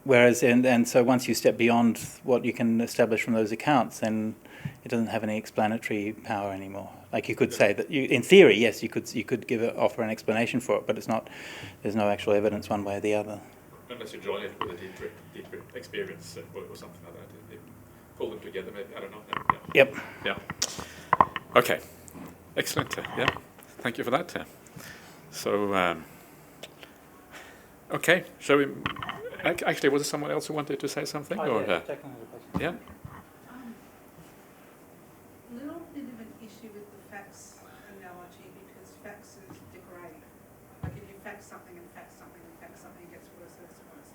Whereas, and so once you step beyond what you can establish from those accounts, then it doesn't have any explanatory power anymore. Like you could say that, in theory, yes, you could offer an explanation for it, but it's not. There's no actual evidence one way or the other. Unless you join it with a deeper experience or something like that. You pull them together, maybe. I don't know. Yeah. Yep. Yeah. Okay. Excellent. Yeah. Thank you for that. So, okay. Shall we? Actually, was there someone else who wanted to say something? Yeah. Little bit of an issue with the facts analogy, because facts is degrade. Like if you fact something and fact something and fact something, it gets worse and worse.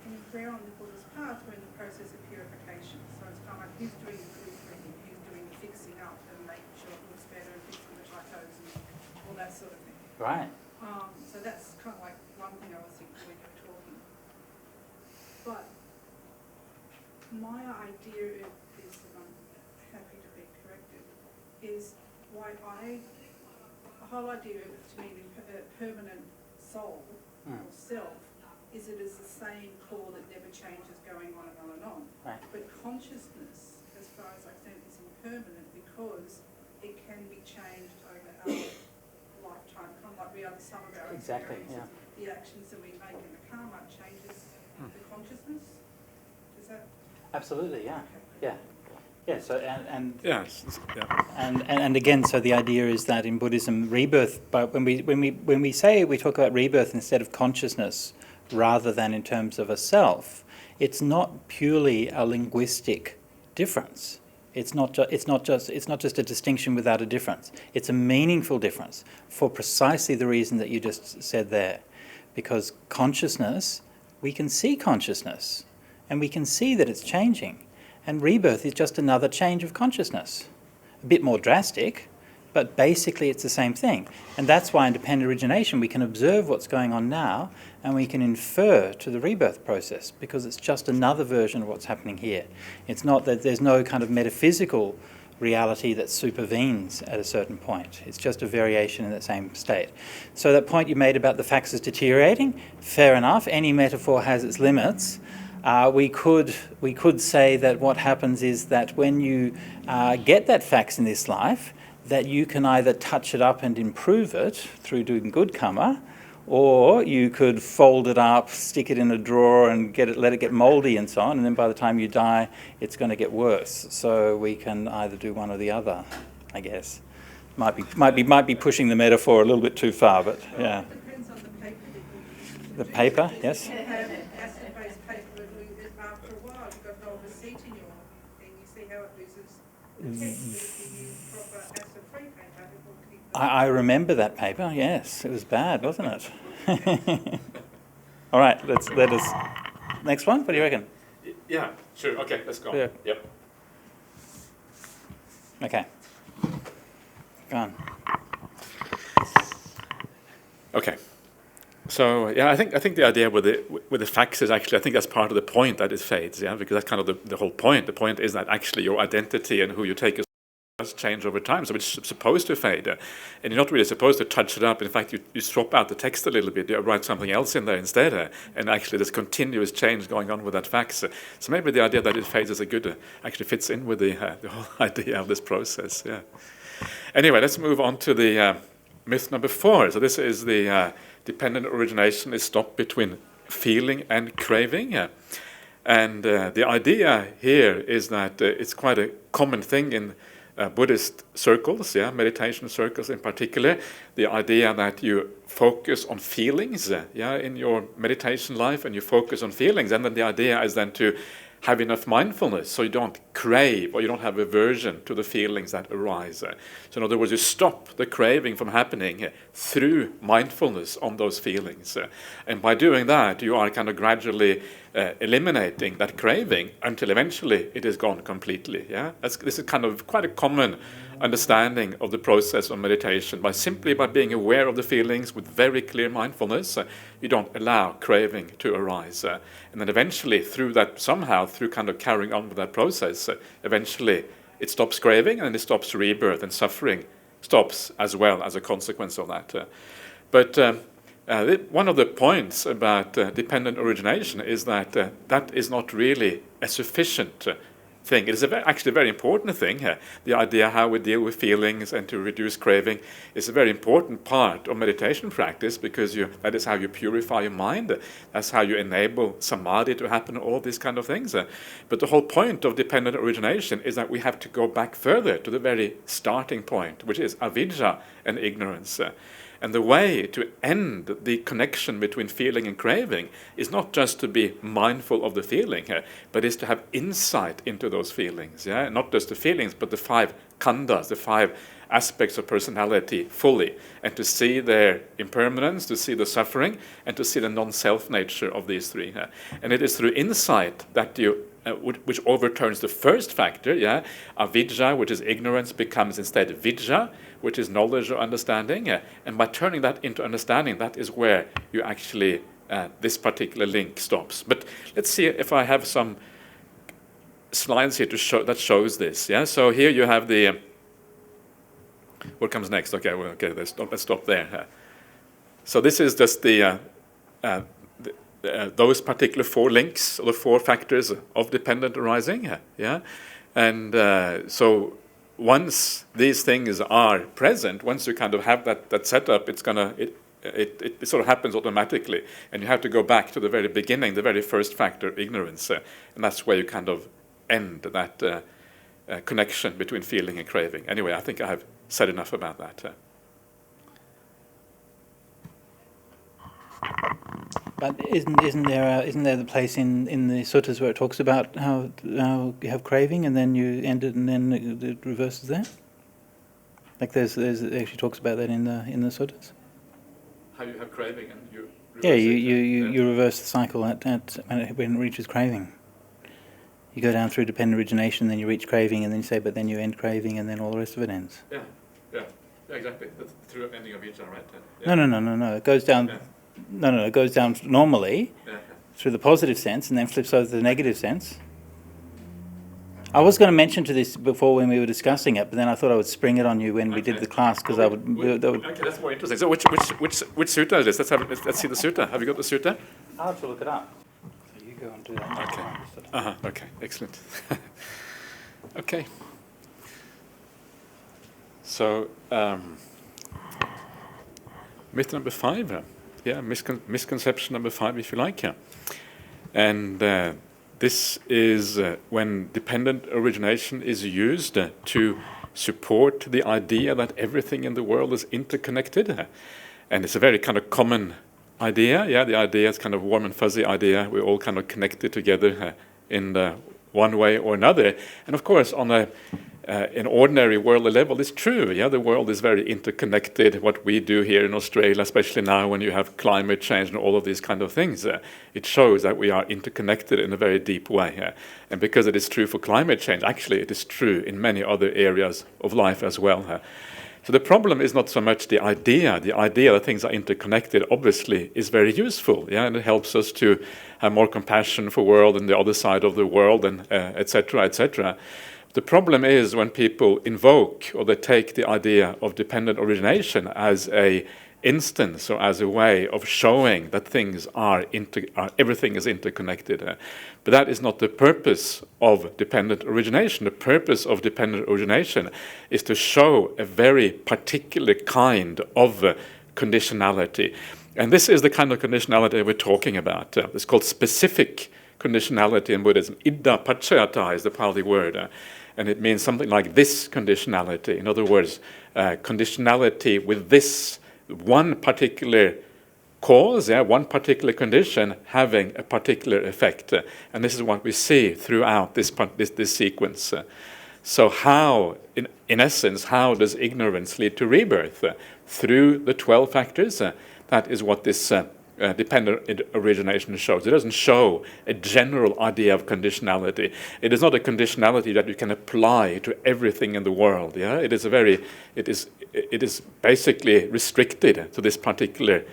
And if we're on the Buddhist path, we're in the process of purification. So it's kind of like who's doing the proofreading, who's doing the fixing up and making sure it looks better and fixing the typos and all that sort of thing. Right. So that's kind of like one thing I was thinking when you were talking. But my idea is, and I'm happy to be corrected, is why the whole idea of, to me, the permanent soul or self is it is the same core that never changes, going on and on and on. Right. But consciousness, as far as I understand, is impermanent because it can be changed over our lifetime, kind of like we are the sum of our experiences. Yeah. The actions that we make in the karma changes the consciousness. Is that? Absolutely, yeah. Yeah. Yeah, so and Yes. Yeah. and again, so the idea is that in Buddhism, rebirth. But when we say we talk about rebirth instead of consciousness, rather than in terms of a self, it's not purely a linguistic difference. It's not just a distinction without a difference. It's a meaningful difference for precisely the reason that you just said there, because consciousness, we can see consciousness, and we can see that it's changing. And rebirth is just another change of consciousness. A bit more drastic, but basically it's the same thing. And that's why in dependent origination we can observe what's going on now and we can infer to the rebirth process, because it's just another version of what's happening here. It's not that there's no kind of metaphysical reality that supervenes at a certain point. It's just a variation in the same state. So that point you made about the facts is deteriorating, fair enough. Any metaphor has its limits. We could say that what happens is that when you get that fax in this life, that you can either touch it up and improve it through doing good karma, or you could fold it up, stick it in a drawer, and let it get mouldy and so on. And then by the time you die, it's going to get worse. So we can either do one or the other, I guess. Might be pushing the metaphor a little bit too far, but yeah. It depends on the paper that you use to The paper, yes. You have acid-based paper that after a while you've got no acetate in your thing. You see how it loses the text. But if you use proper acid-free paper, it will keep the I remember that paper, yes. It was bad, wasn't it? All right, let us... Next one, what do you reckon? Yeah, sure. Okay, let's go. Yeah. Yep. Okay. Go on. Okay. So yeah, I think the idea with the facts is actually, I think that's part of the point, that it fades. Yeah, because that's kind of the whole point. The point is that actually your identity and who you take as does change over time, so it's supposed to fade, and you're not really supposed to touch it up. In fact, you swap out the text a little bit, you write something else in there instead, and actually there's continuous change going on with that fact. So maybe the idea that it fades is a good, actually fits in with the whole idea of this process. Yeah. Anyway, let's move on to the myth number 4. So this is the dependent origination is stopped between feeling and craving. And the idea here is that it's quite a common thing in Buddhist circles, meditation circles in particular, the idea that you focus on feelings in your meditation life, and you focus on feelings, and then the idea is then to have enough mindfulness so you don't crave or you don't have aversion to the feelings that arise. So in other words, you stop the craving from happening through mindfulness on those feelings. And by doing that, you are kind of gradually eliminating that craving until eventually it is gone completely. This is kind of quite a common understanding of the process of meditation. Simply by being aware of the feelings with very clear mindfulness, you don't allow craving to arise. And then eventually through kind of carrying on with that process, eventually it stops craving and it stops rebirth, and suffering stops as well as a consequence of that. But one of the points about dependent origination is that that is not really a sufficient thing. It is actually a very important thing. The idea how we deal with feelings and to reduce craving is a very important part of meditation practice, because that is how you purify your mind. That's how you enable samadhi to happen, all these kind of things. But the whole point of dependent origination is that we have to go back further to the very starting point, which is avidya and ignorance. And the way to end the connection between feeling and craving is not just to be mindful of the feeling, but is to have insight into those feelings. Not just the feelings, but the 5 khandhas, the 5 aspects of personality fully, and to see their impermanence, to see the suffering, and to see the non-self nature of these 3. And it is through insight that which overturns the first factor, avidya, which is ignorance, becomes instead vidya, which is knowledge or understanding. And by turning that into understanding, that is where you actually, this particular link stops. But let's see if I have some slides here to show that shows this. So here you have the, what comes next? Okay, let's stop there. So this is just those particular 4 links, or the 4 factors of dependent arising. And so once these things are present, once you kind of have that setup, it sort of happens automatically, and you have to go back to the very beginning, the very first factor, ignorance, and that's where you kind of end that connection between feeling and craving. Anyway, I think I have said enough about that. But isn't there the place in the suttas where it talks about how you have craving and then you end it and then it reverses there? Like there's it actually talks about that in the suttas. How you have craving and you reverse you reverse the cycle at when it reaches craving. You go down through dependent origination, then you reach craving, and then you say, but then you end craving, and then all the rest of it ends. Yeah, exactly. That's through ending of Ajahn, right? No. It goes down. Yeah. No. It goes down normally through the positive sense, and then flips over to the negative sense. I was going to mention to this before when we were discussing it, but then I thought I would spring it on you when we did the class, because I would. Okay, that's more interesting. So which sutta is this? Let's see the sutta. Have you got the sutta? I'll have to look it up. So you go and do that. Okay. Okay. Excellent. Okay. So myth number 5. Misconception number 5, if you like. And this is when dependent origination is used to support the idea that everything in the world is interconnected. And it's a very kind of common idea. Yeah, the idea is kind of warm and fuzzy idea. We're all kind of connected together in one way or another. And of course, on an ordinary worldly level, it's true. Yeah, the world is very interconnected. What we do here in Australia, especially now when you have climate change and all of these kind of things, it shows that we are interconnected in a very deep way. And because it is true for climate change, actually it is true in many other areas of life as well. So the problem is not so much the idea. The idea that things are interconnected, obviously, is very useful. Yeah, and it helps us to have more compassion for the world and the other side of the world, and etc., etc. The problem is when people invoke or they take the idea of dependent origination as a instance or as a way of showing that things are everything is interconnected. But that is not the purpose of dependent origination. The purpose of dependent origination is to show a very particular kind of conditionality. And this is the kind of conditionality we're talking about. It's called specific conditionality in Buddhism. Idda pacayata is the Pali word. And it means something like this conditionality. In other words, conditionality with this one particular cause, one particular condition having a particular effect. And this is what we see throughout this sequence. So how, in essence, how does ignorance lead to rebirth? Through the 12 factors. That is what this dependent origination shows. It doesn't show a general idea of conditionality. It is not a conditionality that you can apply to everything in the world. Yeah, it is basically restricted to this particular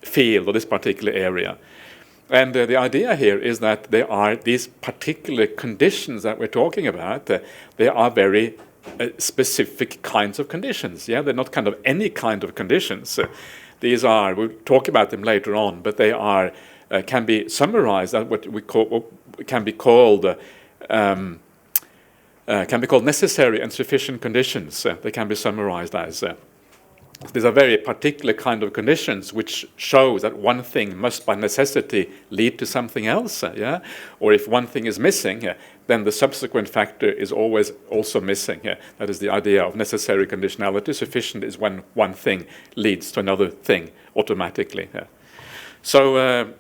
field or this particular area. And the idea here is that there are these particular conditions that we're talking about. They are very specific kinds of conditions. Yeah, they're not kind of any kind of conditions. These are, we'll talk about them later on, but they are can be summarized as what we call can be called necessary and sufficient conditions. They can be summarized as. These are very particular kind of conditions which shows that one thing must by necessity lead to something else. Yeah, or if one thing is missing, then the subsequent factor is always also missing. That is the idea of necessary conditionality. Sufficient is when one thing leads to another thing automatically. So,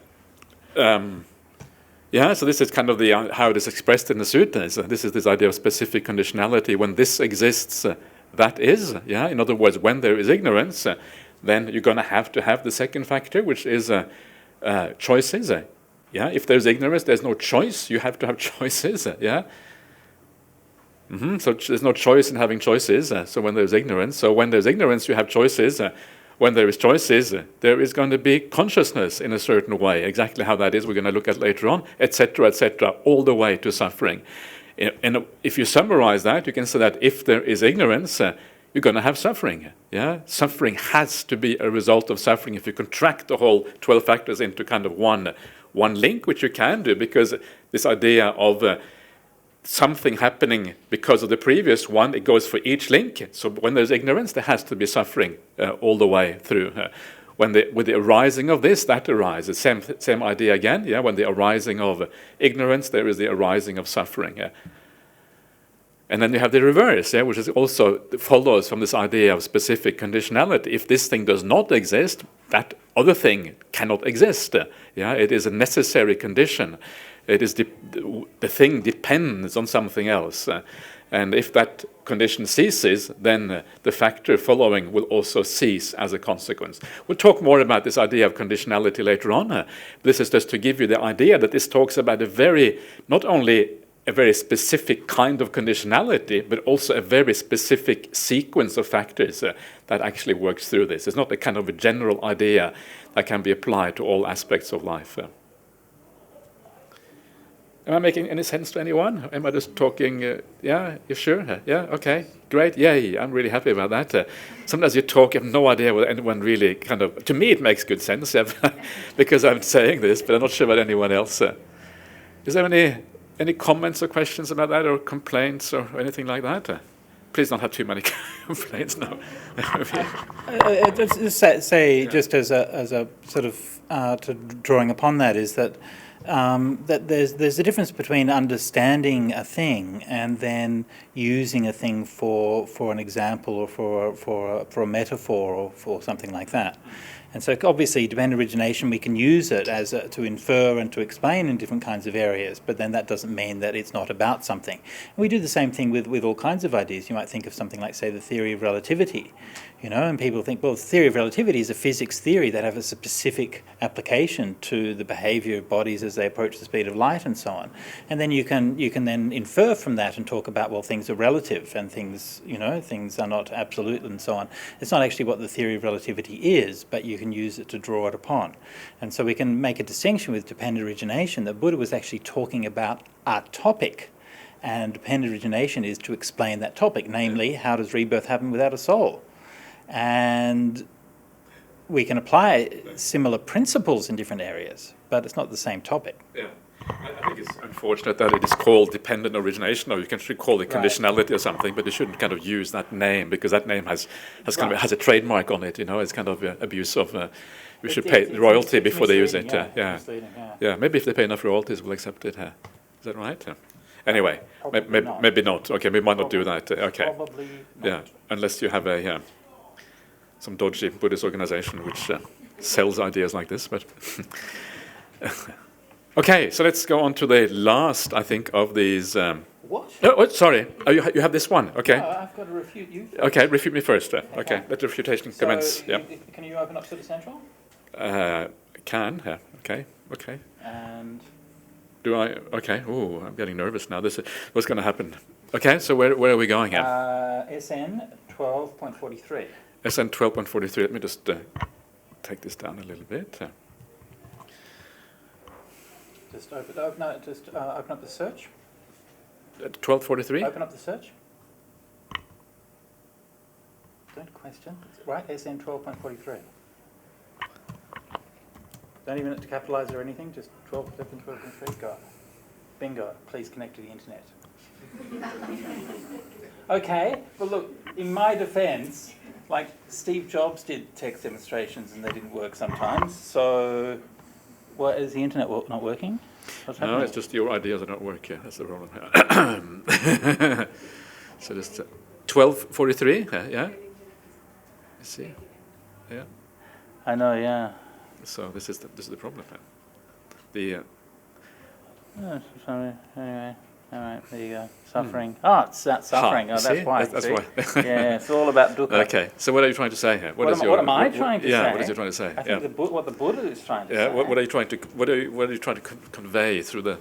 so this is kind of how it is expressed in the suttas. This is this idea of specific conditionality. When this exists, that is. Yeah. In other words, when there is ignorance, then you're going to have the second factor, which is choices. Yeah, if there's ignorance, there's no choice. You have to have choices. Yeah. So there's no choice in having choices. So when there's ignorance, you have choices. When there is choices, there is going to be consciousness in a certain way. Exactly how that is, we're going to look at later on, etc., all the way to suffering. And if you summarize that, you can say that if there is ignorance, you're going to have suffering. Yeah, suffering has to be a result of suffering. If you contract the whole 12 factors into kind of one link, which you can do, because this idea of something happening because of the previous one, it goes for each link. So when there's ignorance, there has to be suffering all the way through. With the arising of this, that arises. Same idea again. Yeah, when the arising of ignorance, there is the arising of suffering. Yeah. And then you have the reverse, which is also follows from this idea of specific conditionality. If this thing does not exist, that other thing cannot exist. Yeah, it is a necessary condition. It is the thing depends on something else. And if that condition ceases, then the factor following will also cease as a consequence. We'll talk more about this idea of conditionality later on. This is just to give you the idea that this talks about not only a very specific kind of conditionality, but also a very specific sequence of factors that actually works through this. It's not a kind of a general idea that can be applied to all aspects of life. Am I making any sense to anyone? Am I just talking, you sure? Yeah, okay, great, yay, I'm really happy about that. Sometimes you talk, you have no idea whether anyone really to me it makes good sense, because I'm saying this, but I'm not sure about anyone else. Is there any comments or questions about that, or complaints, or anything like that? Please don't have too many complaints now. Just as a sort of to drawing upon that is that that there's a difference between understanding a thing and then using a thing for an example or for a metaphor or for something like that. And so obviously dependent origination, we can use it as to infer and to explain in different kinds of areas, but then that doesn't mean that it's not about something. And we do the same thing with all kinds of ideas. You might think of something like, say, the theory of relativity, and people think, well, the theory of relativity is a physics theory that has a specific application to the behavior of bodies as they approach the speed of light and so on. And then you can then infer from that and talk about, well, things are relative and things are not absolute and so on. It's not actually what the theory of relativity is, but you can use it to draw it upon. And so we can make a distinction with dependent origination that Buddha was actually talking about a topic, and dependent origination is to explain that topic, namely, how does rebirth happen without a soul? And we can apply similar principles in different areas, but it's not the same topic. Yeah. I think it's unfortunate that it is called dependent origination, or you can actually call it conditionality or something, but you shouldn't kind of use that name, because that name has kind of has a trademark on it. It's kind of abuse of. We should pay royalty before they use it. Yeah. Maybe if they pay enough royalties, we'll accept it. Is that right? Anyway, maybe not. Okay, we might not do that. Okay. Probably not. Yeah, unless you have some dodgy Buddhist organization which sells ideas like this, but. Okay, so let's go on to the last, I think, of these. What? Oh, sorry. Oh, you have this one. Okay. No, I've got to refute you first. Okay, refute me first. Okay, let the refutation commence. Yeah. Can you open up to the central? Can. Yeah. Okay. And Do I? Okay. Oh, I'm getting nervous now. What's going to happen? Okay, so where are we going here? SN 12.43. SN 12.43. Let me just take this down a little bit. Just open up the search. At 12.43? Open up the search. Don't question. Right, SN 12.43. Don't even have to capitalize or anything, just 12.3. Go. Bingo. Please connect to the internet. Okay, well look, in my defense, like Steve Jobs did text demonstrations and they didn't work sometimes, so what, is the internet not working? What's happening? No, it's just your ideas are not working. That's the problem. So just 12.43, yeah? You see? Yeah. I know, yeah. So this is the problem. Oh, sorry. Anyway, all right, there you go. Suffering. Oh, it's that suffering. Oh, that's why. That's why. Yeah, it's all about dukkha. Okay, so what are you trying to say here? What am I trying to say? Yeah, what is you trying to say? I think what the Buddha is trying to say. Yeah, what are you trying to what are you trying to convey through the?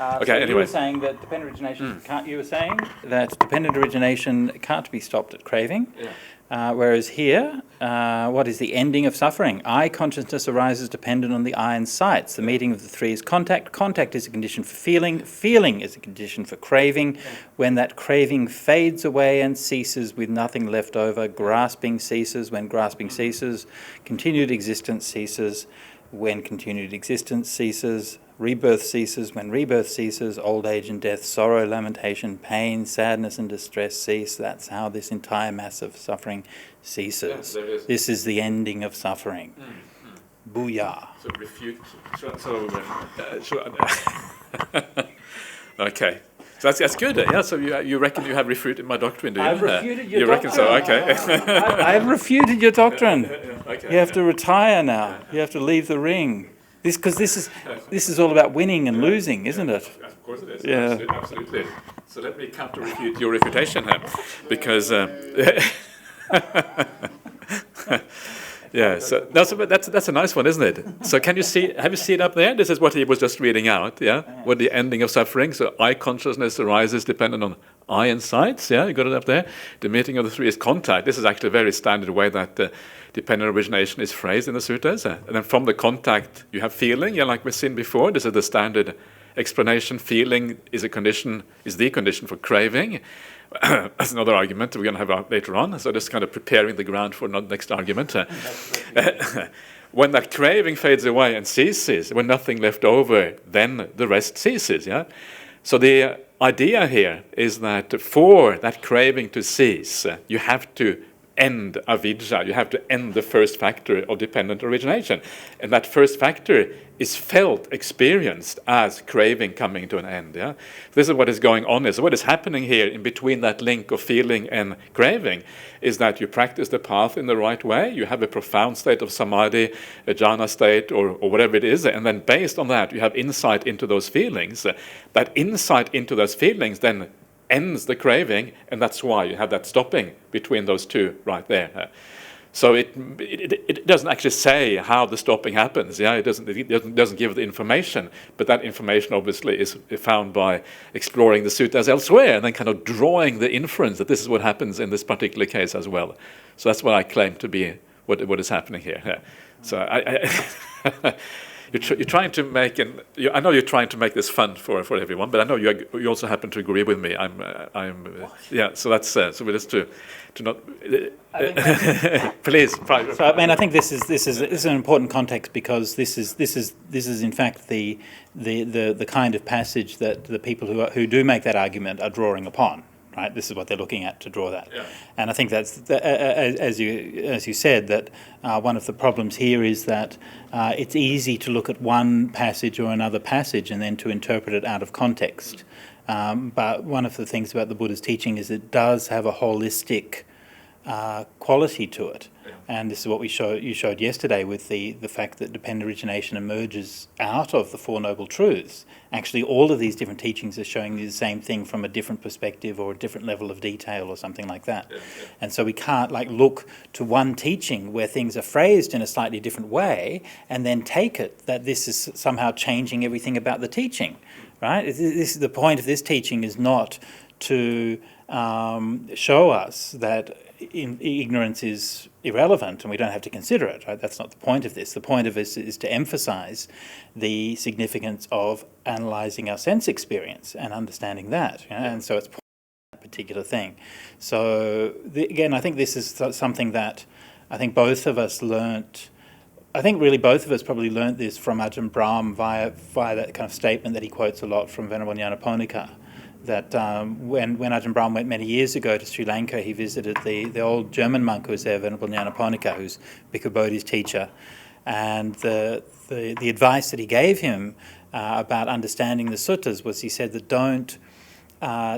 Okay, so anyway. You were saying that dependent origination can't. You were saying that dependent origination can't be stopped at craving. Yeah. Whereas here, what is the ending of suffering? I consciousness arises dependent on the I and sights. The meeting of the three is contact. Contact is a condition for feeling. Feeling is a condition for craving. When that craving fades away and ceases with nothing left over, grasping ceases. When grasping ceases, continued existence ceases. When continued existence ceases, rebirth ceases. When rebirth ceases, old age and death, sorrow, lamentation, pain, sadness and distress cease. That's how this entire mass of suffering ceases. Yeah, this is the ending of suffering. Booyah. So refute. Okay. So that's good. Yeah. So you reckon you have refuted my doctrine, do you? I've refuted your doctrine. You reckon so? Okay. I've refuted your doctrine. Okay. You have to retire now. You have to leave the ring. Because this is all about winning and losing, isn't it? Of course it is. Yeah. Absolutely. So let me counter-refute your refutation here, because yeah. So that's a nice one, isn't it? So can you see? Have you seen up there? This is what he was just reading out. Yeah. What the ending of suffering. So I consciousness arises dependent on I and sights. Yeah. You got it up there. The meeting of the three is contact. This is actually a very standard way that dependent origination is phrased in the sutras. And then from the contact you have feeling. Yeah, like we've seen before. This is the standard explanation. Feeling is the condition for craving. That's another argument we're going to have later on. So just kind of preparing the ground for the next argument. When that craving fades away and ceases, when nothing left over, then the rest ceases. Yeah. So the idea here is that for that craving to cease, you have to end avidya. You have to end the first factor of dependent origination. And that first factor is felt, experienced as craving coming to an end. Yeah? This is what is going on here. So what is happening here in between that link of feeling and craving is that you practice the path in the right way. You have a profound state of samadhi, a jhana state, or whatever it is. And then based on that, you have insight into those feelings. That insight into those feelings then ends the craving, and that's why you have that stopping between those two right there. So it doesn't actually say how the stopping happens. Yeah, it doesn't give the information, but that information obviously is found by exploring the suttas elsewhere and then kind of drawing the inference that this is what happens in this particular case as well. So that's what I claim to be what is happening here. Yeah. So I You're trying to make, I know you're trying to make this fun for everyone, but I know you also happen to agree with me. Yeah. So that's so we're just to not. Please. So I think this is an important context, because this is in fact the kind of passage that the people who do make that argument are drawing upon. Right, this is what they're looking at to draw that, yeah. And I think that's as you said, that one of the problems here is that it's easy to look at one passage or another passage and then to interpret it out of context. But one of the things about the Buddha's teaching is it does have a holistic quality to it. Yeah. And this is what you showed yesterday with the fact that dependent origination emerges out of the Four Noble Truths. Actually, all of these different teachings are showing you the same thing from a different perspective or a different level of detail or something like that. Yeah. And so we can't look to one teaching where things are phrased in a slightly different way and then take it that this is somehow changing everything about the teaching, right? The point of this teaching is not to show us that ignorance is irrelevant and we don't have to consider it, right? That's not the point of this. The point of this is to emphasize the significance of analyzing our sense experience and understanding that. You know? And so it's that particular thing. So again, I think this is something that I think both of us learnt. I think really both of us probably learnt this from Ajahn Brahm via that kind of statement that he quotes a lot from Venerable Nyanaponika. That when Ajahn Brahm went many years ago to Sri Lanka, he visited the old German monk who was there, Venerable Nyanaponika, who's Bhikkhu Bodhi's teacher. And the advice that he gave him about understanding the suttas was, he said that don't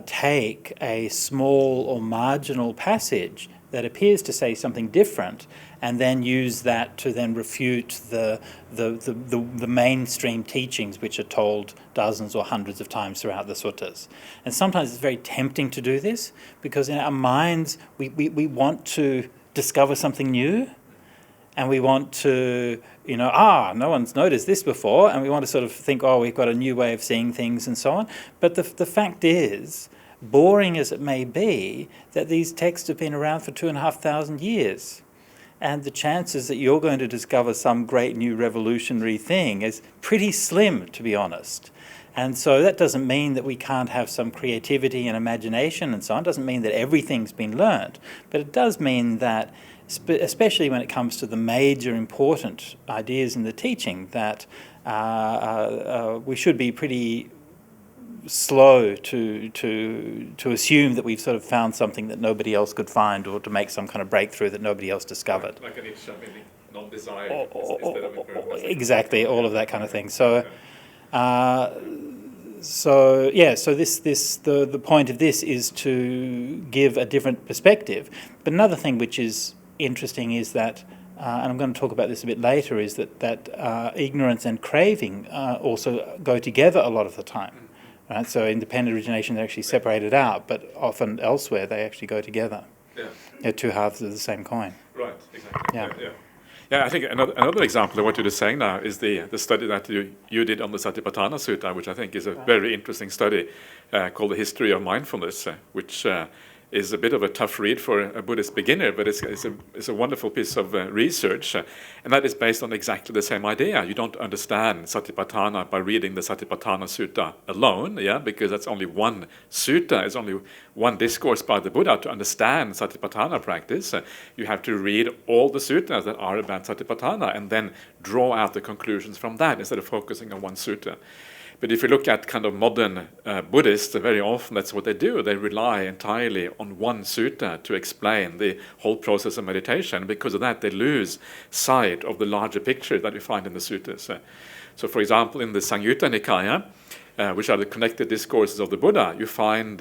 take a small or marginal passage that appears to say something different and then use that to then refute the mainstream teachings which are told dozens or hundreds of times throughout the suttas. And sometimes it's very tempting to do this because in our minds we want to discover something new, and we want to, no one's noticed this before, and we want to sort of think, we've got a new way of seeing things and so on. But the fact is, boring as it may be, that these texts have been around for 2,500 years. And the chances that you're going to discover some great new revolutionary thing is pretty slim, to be honest. And so that doesn't mean that we can't have some creativity and imagination and so on. It doesn't mean that everything's been learned. But it does mean that, especially when it comes to the major important ideas in the teaching, that we should be pretty slow to assume that we've sort of found something that nobody else could find, or to make some kind of breakthrough that nobody else discovered. Like an non-desire instead of impermanence. Exactly, all of that kind of thing. So, the point of this is to give a different perspective. But another thing which is interesting is that, and I'm going to talk about this a bit later, is that ignorance and craving also go together a lot of the time. Right? So in dependent origination they're actually separated out, but often elsewhere they actually go together. Yeah. They're two halves of the same coin. Right, exactly. Yeah. Yeah, I think another example of what you're just saying now is the study that you did on the Satipatthana Sutta, which I think is a very interesting study called the History of Mindfulness, which is a bit of a tough read for a Buddhist beginner, but it's a wonderful piece of research, and that is based on exactly the same idea. You don't understand Satipatthana by reading the Satipatthana Sutta alone, because that's only one sutta, it's only one discourse by the Buddha. To understand Satipatthana practice, you have to read all the suttas that are about Satipatthana and then draw out the conclusions from that instead of focusing on one sutta. But if you look at kind of modern Buddhists, very often that's what they do. They rely entirely on one sutta to explain the whole process of meditation. Because of that, they lose sight of the larger picture that we find in the suttas. So, for example, in the Samyutta Nikaya, which are the connected discourses of the Buddha, you find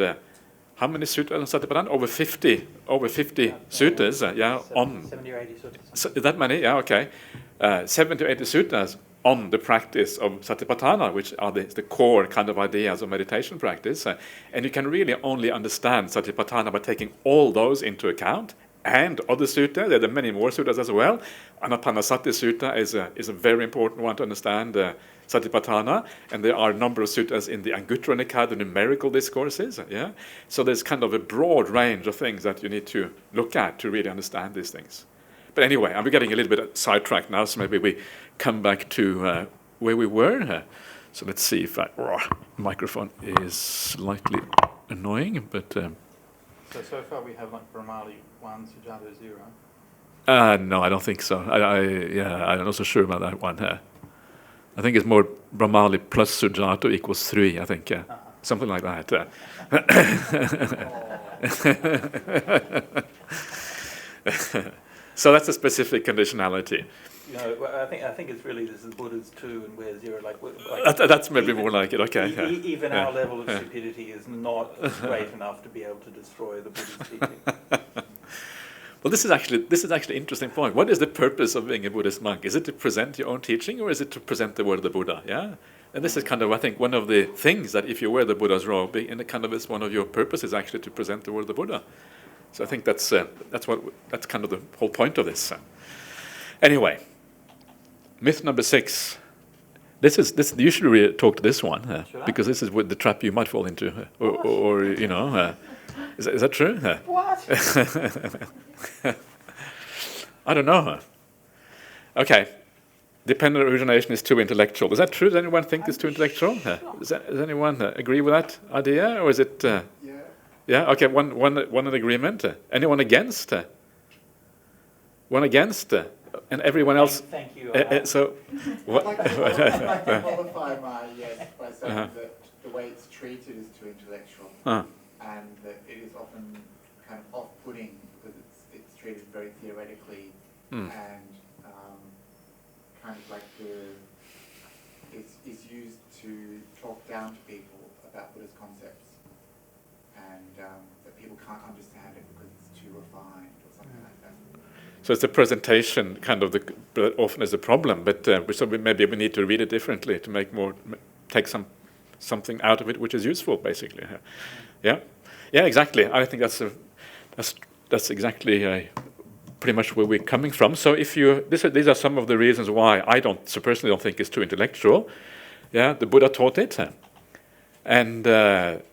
how many suttas on Satipatthana? Over 50 suttas, on 70 or 80 suttas. so, that many, yeah, okay. 70 or 80 suttas on the practice of Satipatthana, which are the core kind of ideas of meditation practice. And you can really only understand Satipatthana by taking all those into account, and other suttas. There are many more suttas as well. Anapanasati Sutta is a very important one to understand Satipatthana, and there are a number of suttas in the Anguttara Nikaya, the numerical discourses. Yeah, so there's kind of a broad range of things that you need to look at to really understand these things. But anyway, I'm getting a little bit sidetracked now, so maybe we come back to where we were. So let's see if microphone is slightly annoying, but. So far we have like Brahmali 1, Sujato 0. No, I don't think so. I'm not so sure about that one. I think it's more Brahmali plus Sujato equals 3, I think. Something like that. So that's a specific conditionality. You know, I think it's really this is Buddha's 2 and we're 0. That's maybe more like it. Okay. Even our level of stupidity is not great enough to be able to destroy the Buddha's teaching. Well, this is actually an interesting point. What is the purpose of being a Buddhist monk? Is it to present your own teaching, or is it to present the word of the Buddha? Yeah. And this is kind of, I think, one of the things that if you wear the Buddha's robe, and it kind of is one of your purposes actually to present the word of the Buddha. So I think that's kind of the whole point of this. Anyway, myth number 6. This you should really talk to this one because this is the trap you might fall into, or you know, is that true? What? I don't know. Okay, dependent origination is too intellectual. Is that true? Does anyone think it's too intellectual? Does anyone agree with that idea, or is it? Yeah. Yeah. Okay. One in agreement. Anyone against? One against, and everyone else. Thank you. So, I'd like to qualify my yes by saying that the way it's treated is too intellectual, and that it is often kind of off-putting because it's treated very theoretically and kind of like is used to talk down to people about Buddhist concepts, and that people can't understand it because it's too refined or something like that. So it's the presentation kind of that often is a problem, but so maybe we need to read it differently to take something out of it which is useful, basically. Yeah, exactly. I think that's exactly pretty much where we're coming from. So these are some of the reasons why I personally don't think it's too intellectual. Yeah, the Buddha taught it, and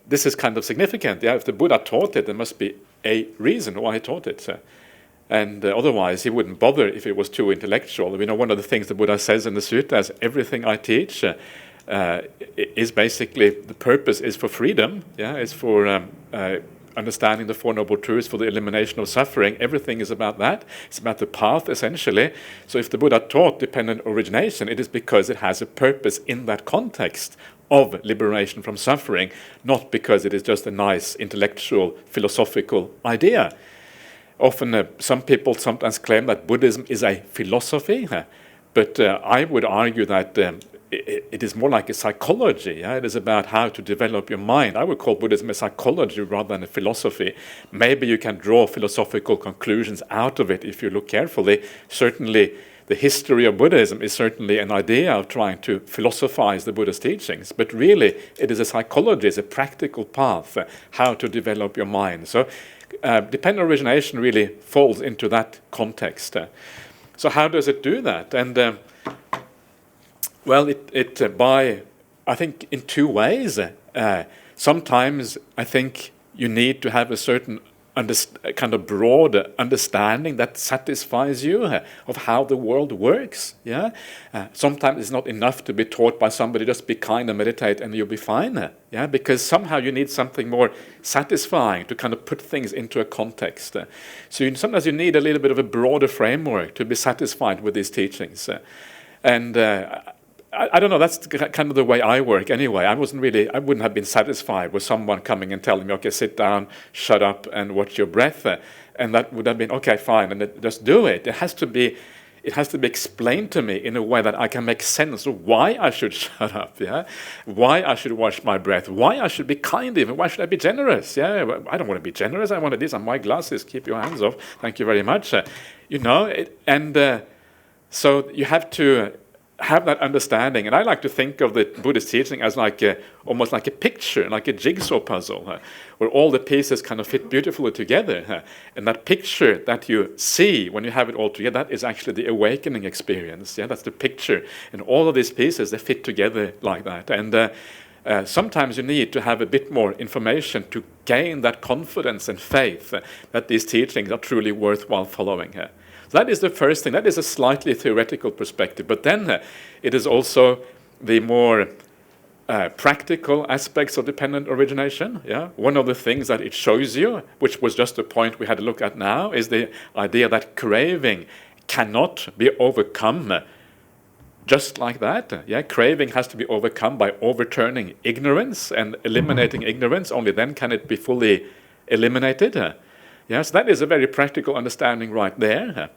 this is kind of significant. Yeah, if the Buddha taught it, there must be a reason why he taught it. And otherwise, he wouldn't bother if it was too intellectual. We know one of the things the Buddha says in the sutta is everything I teach is basically, the purpose is for freedom, is for understanding the Four Noble Truths, for the elimination of suffering. Everything is about that. It's about the path, essentially. So if the Buddha taught dependent origination, it is because it has a purpose in that context of liberation from suffering, not because it is just a nice intellectual, philosophical idea. Often, some people sometimes claim that Buddhism is a philosophy, but I would argue that it is more like a psychology. It is about how to develop your mind. I would call Buddhism a psychology rather than a philosophy. Maybe you can draw philosophical conclusions out of it if you look carefully. Certainly, the history of Buddhism is certainly an idea of trying to philosophize the Buddha's teachings, but really it is a psychology, it's a practical path, how to develop your mind. So dependent origination really falls into that context. So how does it do that? And well, it by, I think, in two ways. Sometimes I think you need to have a certain kind of broad understanding that satisfies you of how the world works. Sometimes it's not enough to be taught by somebody, just be kind and meditate and you'll be fine. Because somehow you need something more satisfying to kind of put things into a context. So sometimes you need a little bit of a broader framework to be satisfied with these teachings. And I don't know, that's kind of the way I work anyway. I wouldn't have been satisfied with someone coming and telling me, okay, sit down, shut up, and watch your breath. And that would have been, okay, fine, and just do it. It has to be explained to me in a way that I can make sense of why I should shut up, yeah? Why I should watch my breath, why I should be kind even, why should I be generous, yeah? I don't want to be generous, I want to these are my glasses, keep your hands off, thank you very much. So you have to have that understanding, and I like to think of the Buddhist teaching as almost like a picture, like a jigsaw puzzle, where all the pieces kind of fit beautifully together. And that picture that you see when you have it all together, that is actually the awakening experience. Yeah, that's the picture, and all of these pieces, they fit together like that. And sometimes you need to have a bit more information to gain that confidence and faith that these teachings are truly worthwhile following. That is the first thing. That is a slightly theoretical perspective. But then it is also the more practical aspects of dependent origination. Yeah? One of the things that it shows you, which was just the point we had a look at now, is the idea that craving cannot be overcome just like that. Yeah? Craving has to be overcome by overturning ignorance and eliminating ignorance. Only then can it be fully eliminated. Yes, that is a very practical understanding right there.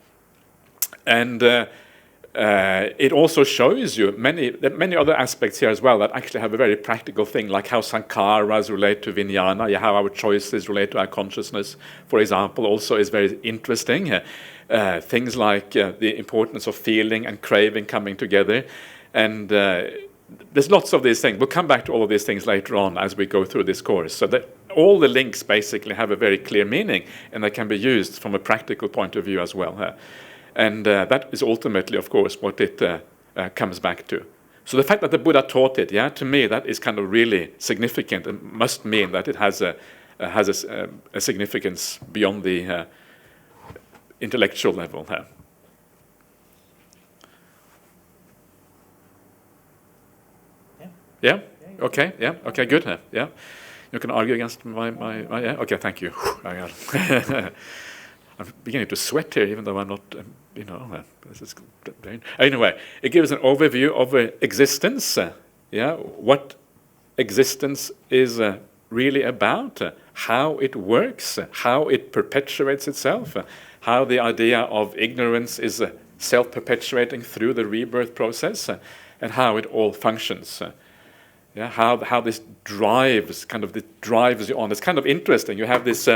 And it also shows you many other aspects here as well that actually have a very practical thing, like how sankharas relate to vijnana, how our choices relate to our consciousness, for example, also is very interesting. Things like the importance of feeling and craving coming together. And there's lots of these things. We'll come back to all of these things later on as we go through this course. So that all the links basically have a very clear meaning, and they can be used from a practical point of view as well. And that is ultimately, of course, what it comes back to. So the fact that the Buddha taught it, to me, that is kind of really significant and must mean that it has a significance beyond the intellectual level. Yeah? Okay, yeah, okay, good. Yeah. You can argue against my yeah? Okay, thank you. I'm beginning to sweat here, even though I'm not, this is anyway, it gives an overview of existence, what existence is really about, how it works, how it perpetuates itself, how the idea of ignorance is self-perpetuating through the rebirth process, and how it all functions. How this drives you on. It's kind of interesting. You have this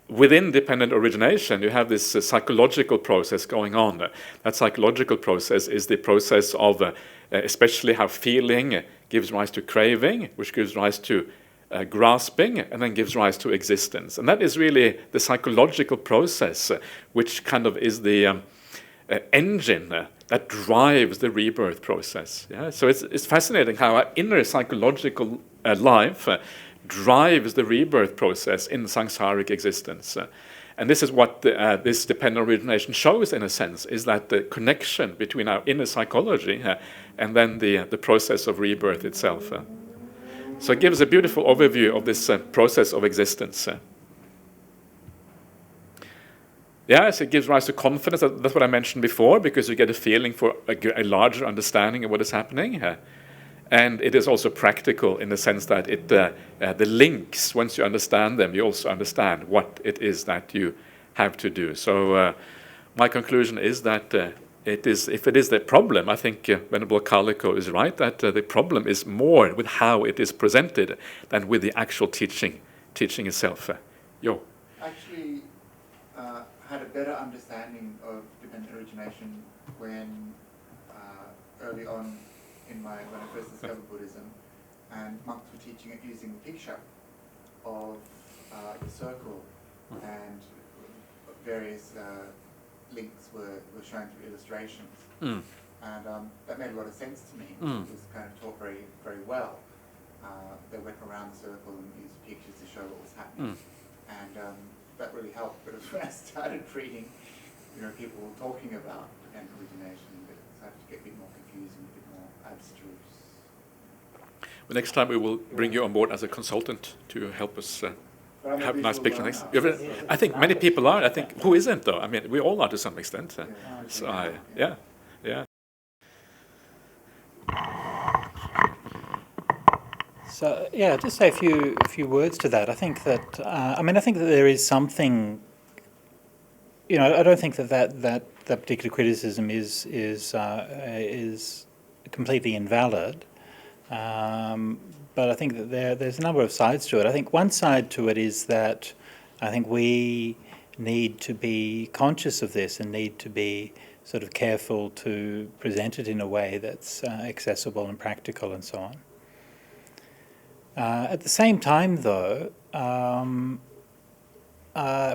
within dependent origination. You have this psychological process going on. That psychological process is the process of, especially how feeling gives rise to craving, which gives rise to grasping, and then gives rise to existence. And that is really the psychological process, which kind of is the engine that drives the rebirth process. Yeah? So it's fascinating how our inner psychological life drives the rebirth process in samsaric existence. And this is what this dependent origination shows, in a sense, is that the connection between our inner psychology and then the process of rebirth itself. So it gives a beautiful overview of this process of existence. Yes, it gives rise to confidence. That's what I mentioned before, because you get a feeling for a larger understanding of what is happening. And it is also practical in the sense that the links, once you understand them, you also understand what it is that you have to do. So my conclusion is that if it is the problem, I think Venerable Kaliko is right, that the problem is more with how it is presented than with the actual teaching itself. Actually, had a better understanding of dependent origination when early on when I first discovered Buddhism, and monks were teaching it using the picture of the circle, and various links were shown through illustrations. And that made a lot of sense to me. It was kind of taught very, very well. They went around the circle and used pictures to show what was happening. And that really helped. But when I started reading, people talking about dependent origination, it started to get a bit more confusing, a bit more abstruse. Well, next time we will bring you on board as a consultant to help us have a nice picture. I think many people are. I think, who isn't, though? I mean, we all are to some extent. So, yeah. So yeah, just say a few words to that. I think that I think that there is something. I don't think that particular criticism is completely invalid. But I think that there's a number of sides to it. I think one side to it is that I think we need to be conscious of this and need to be sort of careful to present it in a way that's accessible and practical and so on. At the same time, though,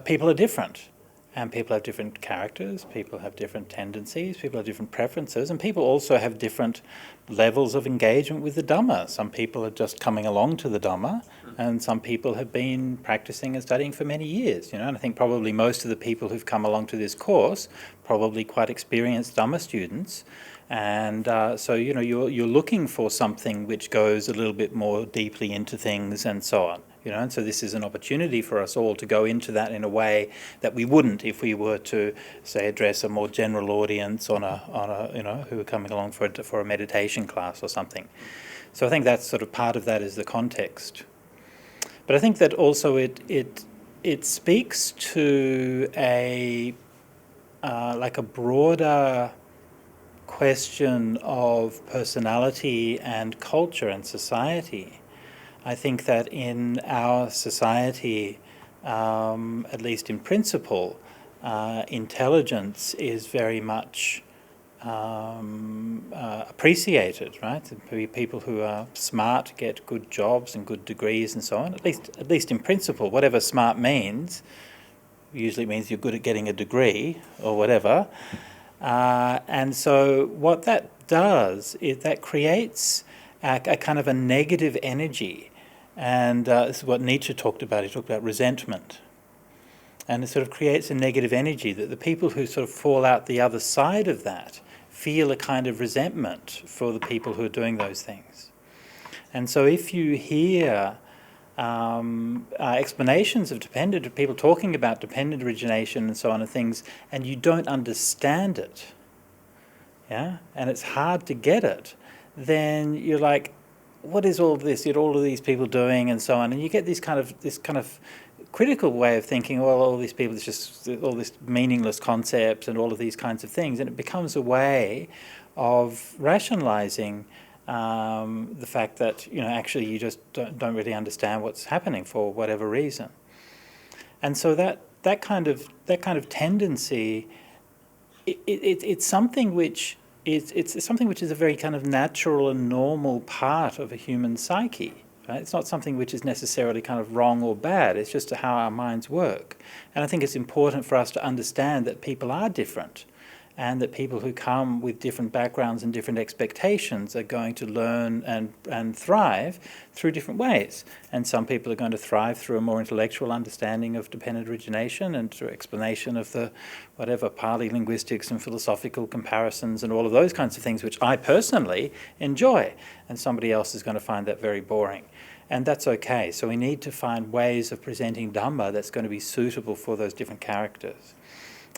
people are different. And people have different characters, people have different tendencies, people have different preferences, and people also have different levels of engagement with the Dhamma. Some people are just coming along to the Dhamma, and some people have been practicing and studying for many years. And I think probably most of the people who've come along to this course, probably quite experienced Dhamma students, and so you're looking for something which goes a little bit more deeply into things and so on. And so this is an opportunity for us all to go into that in a way that we wouldn't if we were to, say, address a more general audience on a who are coming along for a meditation class or something. So I think that's sort of part of that is the context. But I think that also it speaks to a broader question of personality and culture and society. I think that in our society, at least in principle, intelligence is very much appreciated, right? People who are smart get good jobs and good degrees and so on. At least in principle, whatever smart means, usually means you're good at getting a degree or whatever. And so what that does is that creates a kind of a negative energy. And this is what Nietzsche talked about. He talked about resentment. And it sort of creates a negative energy that the people who sort of fall out the other side of that feel a kind of resentment for the people who are doing those things. And so if you hear explanations of people talking about dependent origination and so on and things, and you don't understand it, yeah, and it's hard to get it, then you're like, what is all this? All of these people doing and so on, and you get this kind of critical way of thinking. Well, all these people, it's just all this meaningless concepts and all of these kinds of things, and it becomes a way of rationalizing the fact that actually you just don't really understand what's happening for whatever reason. And so that kind of tendency, it's something which. It's something which is a very kind of natural and normal part of a human psyche. Right? It's not something which is necessarily kind of wrong or bad. It's just how our minds work. And I think it's important for us to understand that people are different, and that people who come with different backgrounds and different expectations are going to learn and thrive through different ways. And some people are going to thrive through a more intellectual understanding of dependent origination and through explanation of the whatever Pali linguistics and philosophical comparisons and all of those kinds of things, which I personally enjoy. And somebody else is going to find that very boring. And that's okay. So we need to find ways of presenting Dhamma that's going to be suitable for those different characters.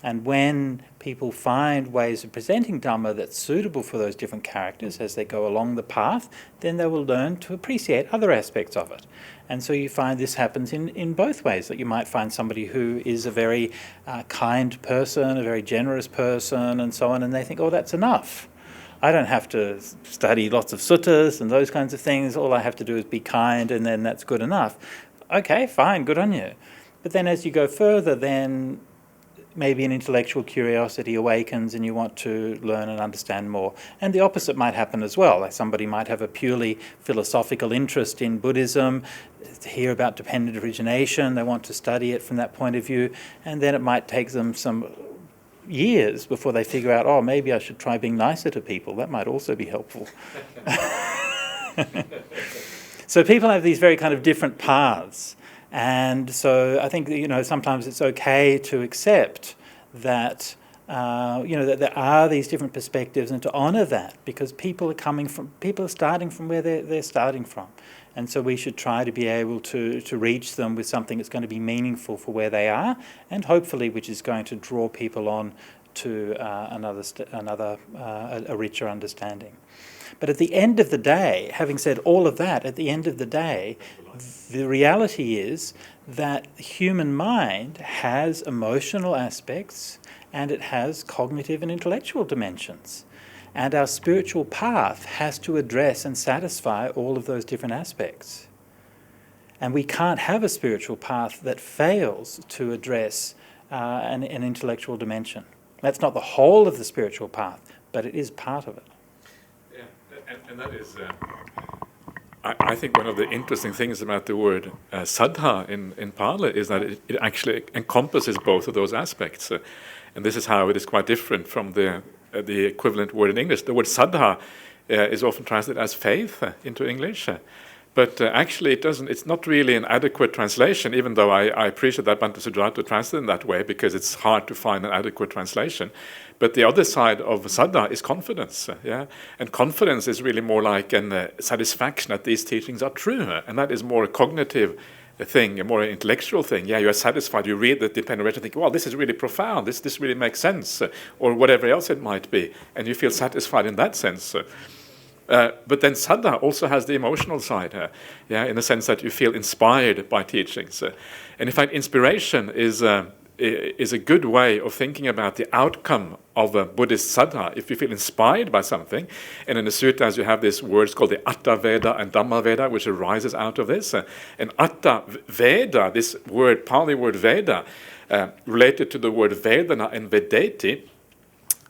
And when people find ways of presenting Dhamma that's suitable for those different characters as they go along the path, then they will learn to appreciate other aspects of it. And so you find this happens in both ways, that you might find somebody who is a very kind person, a very generous person, and so on, and they think, oh, that's enough. I don't have to study lots of suttas and those kinds of things. All I have to do is be kind, and then that's good enough. Okay, fine, good on you. But then as you go further, then maybe an intellectual curiosity awakens and you want to learn and understand more. And the opposite might happen as well. Like somebody might have a purely philosophical interest in Buddhism, to hear about dependent origination, they want to study it from that point of view, and then it might take them some years before they figure out, oh, maybe I should try being nicer to people. That might also be helpful. So people have these very kind of different paths. And so I think sometimes it's okay to accept that that there are these different perspectives and to honour that, because people are starting from where they're starting from, and so we should try to be able to reach them with something that's going to be meaningful for where they are, and hopefully which is going to draw people on to a richer understanding. But at the end of the day, having said all of that, at the end of the day, the reality is that the human mind has emotional aspects and it has cognitive and intellectual dimensions. And our spiritual path has to address and satisfy all of those different aspects. And we can't have a spiritual path that fails to address an intellectual dimension. That's not the whole of the spiritual path, but it is part of it. Yeah, and that is, I think one of the interesting things about the word saddha in Pali is that it actually encompasses both of those aspects. And this is how it is quite different from the equivalent word in English. The word saddha is often translated as faith into English. But actually, it's not really an adequate translation, even though I appreciate that Bhante Sujato translated in that way, because it's hard to find an adequate translation. But the other side of saddha is confidence, yeah? And confidence is really more like a satisfaction that these teachings are true, and that is more a cognitive thing, a more intellectual thing. Yeah, you are satisfied, you read the Dependent Origination and think, well, this is really profound, this really makes sense, or whatever else it might be, and you feel satisfied in that sense. But then saddha also has the emotional side, in the sense that you feel inspired by teachings. And in fact, inspiration is a good way of thinking about the outcome of a Buddhist saddha. If you feel inspired by something, and in the suttas you have these words called the Atta Veda and Dhamma Veda, which arises out of this. And Atta Veda, this word, Pali word Veda, related to the word Vedana and Vedeti,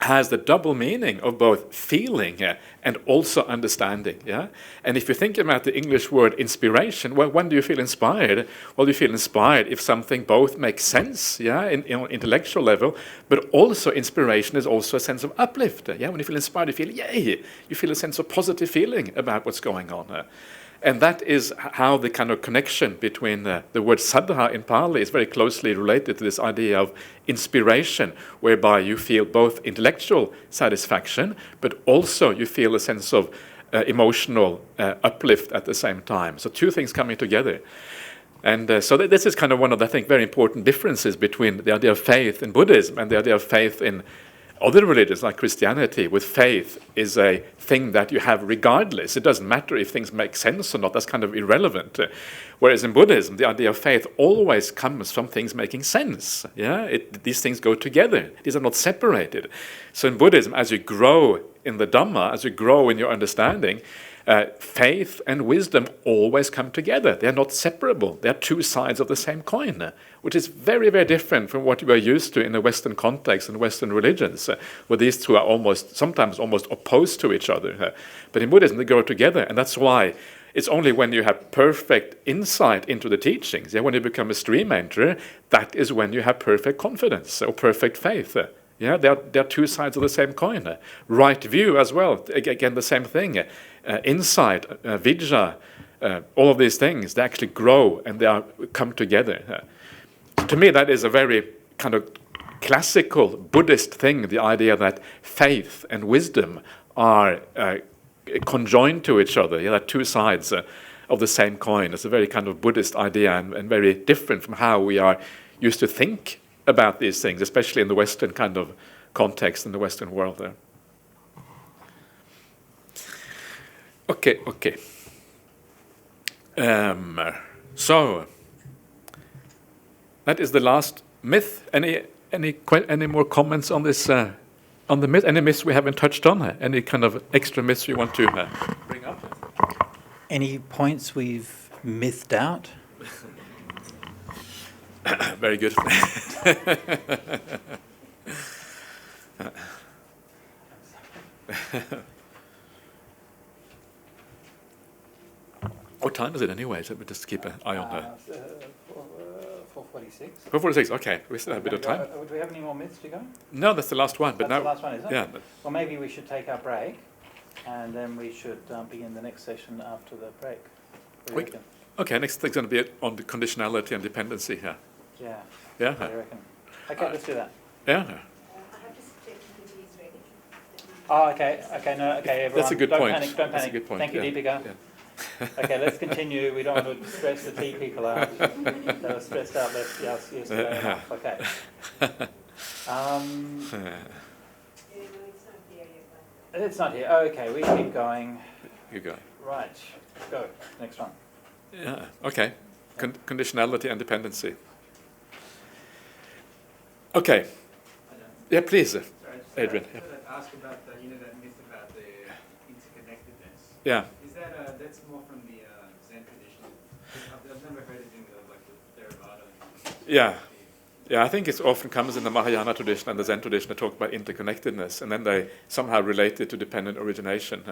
has the double meaning of both feeling and also understanding. Yeah, and if you think about the English word inspiration, well, when do you feel inspired? Well, you feel inspired if something both makes sense, in intellectual level, but also inspiration is also a sense of uplift. Yeah, when you feel inspired, you feel yay. You feel a sense of positive feeling about what's going on. And that is how the kind of connection between the word saddha in Pali is very closely related to this idea of inspiration, whereby you feel both intellectual satisfaction, but also you feel a sense of emotional uplift at the same time. So two things coming together. And so this is kind of one of the, I think, very important differences between the idea of faith in Buddhism and the idea of faith in other religions like Christianity. With faith is a thing that you have regardless. It doesn't matter if things make sense or not. That's kind of irrelevant. Whereas in Buddhism, the idea of faith always comes from things making sense. Yeah, these things go together. These are not separated. So in Buddhism, as you grow in the Dhamma, as you grow in your understanding, faith and wisdom always come together. They are not separable. They are two sides of the same coin, which is very, very different from what we are used to in the Western context and Western religions, where these two are sometimes almost opposed to each other. But in Buddhism, they go together, and that's why it's only when you have perfect insight into the teachings, when you become a stream enterer, that is when you have perfect confidence or perfect faith. Yeah, they are two sides of the same coin. Right view as well, again, the same thing. Insight, vidya, all of these things, they actually grow and they come together. To me, that is a very kind of classical Buddhist thing, the idea that faith and wisdom are conjoined to each other. They're two sides of the same coin. It's a very kind of Buddhist idea and very different from how we are used to think about these things, especially in the Western kind of context, in the Western world there. Okay. So that is the last myth. Any more comments on this? On the myth? Any myths we haven't touched on? Any kind of extra myths you want to bring up? Any points we've mythed out? Very good. What time is it anyway? So we just keep an eye on her. 4:46. 4:46. Okay, we still have a bit of time. Do we have any more myths to go? No, that's the last one. But that's now, the last one, is it? Yeah. Well, maybe we should take our break, and then we should begin the next session after the break. What do you reckon? Okay, next thing's going to be on the conditionality and dependency here. Yeah. Yeah. What do you reckon? Okay, let's do that. Yeah. I have just checked if it is ready. Oh, okay. Okay, no, okay, everyone. That's a good don't point. Panic, don't That's a panic. good point. Thank you, Yeah. Deepika. Yeah. Okay, let's continue. We don't want to stress the tea people out. They were stressed out yesterday enough. Okay. No, it's not there yet, It's not here. Oh, okay, we keep going. You go. Right, go. Next one. Yeah. Okay. Conditionality and dependency. Okay. Yeah, please, Sorry, Adrian. I just wanted to ask about the, that myth about the interconnectedness. Yeah. Is that that's more from the Zen tradition? I've never heard it in the Theravada. Yeah. Yeah, I think it often comes in the Mahayana tradition and the Zen tradition to talk about interconnectedness, and then they somehow relate it to dependent origination.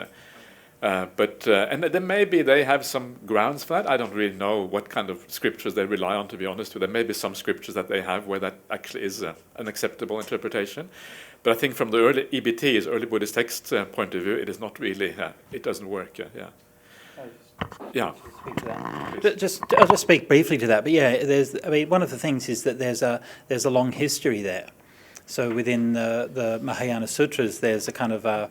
And then maybe they have some grounds for that. I don't really know what kind of scriptures they rely on, to be honest with them. There may be some scriptures that they have where that actually is an acceptable interpretation. But I think from the early EBT's, early Buddhist text point of view, it is not really, it doesn't work. Yeah. Speak to that. I'll just speak briefly to that. But yeah, one of the things is that there's a long history there. So within the Mahayana Sutras, there's a kind of a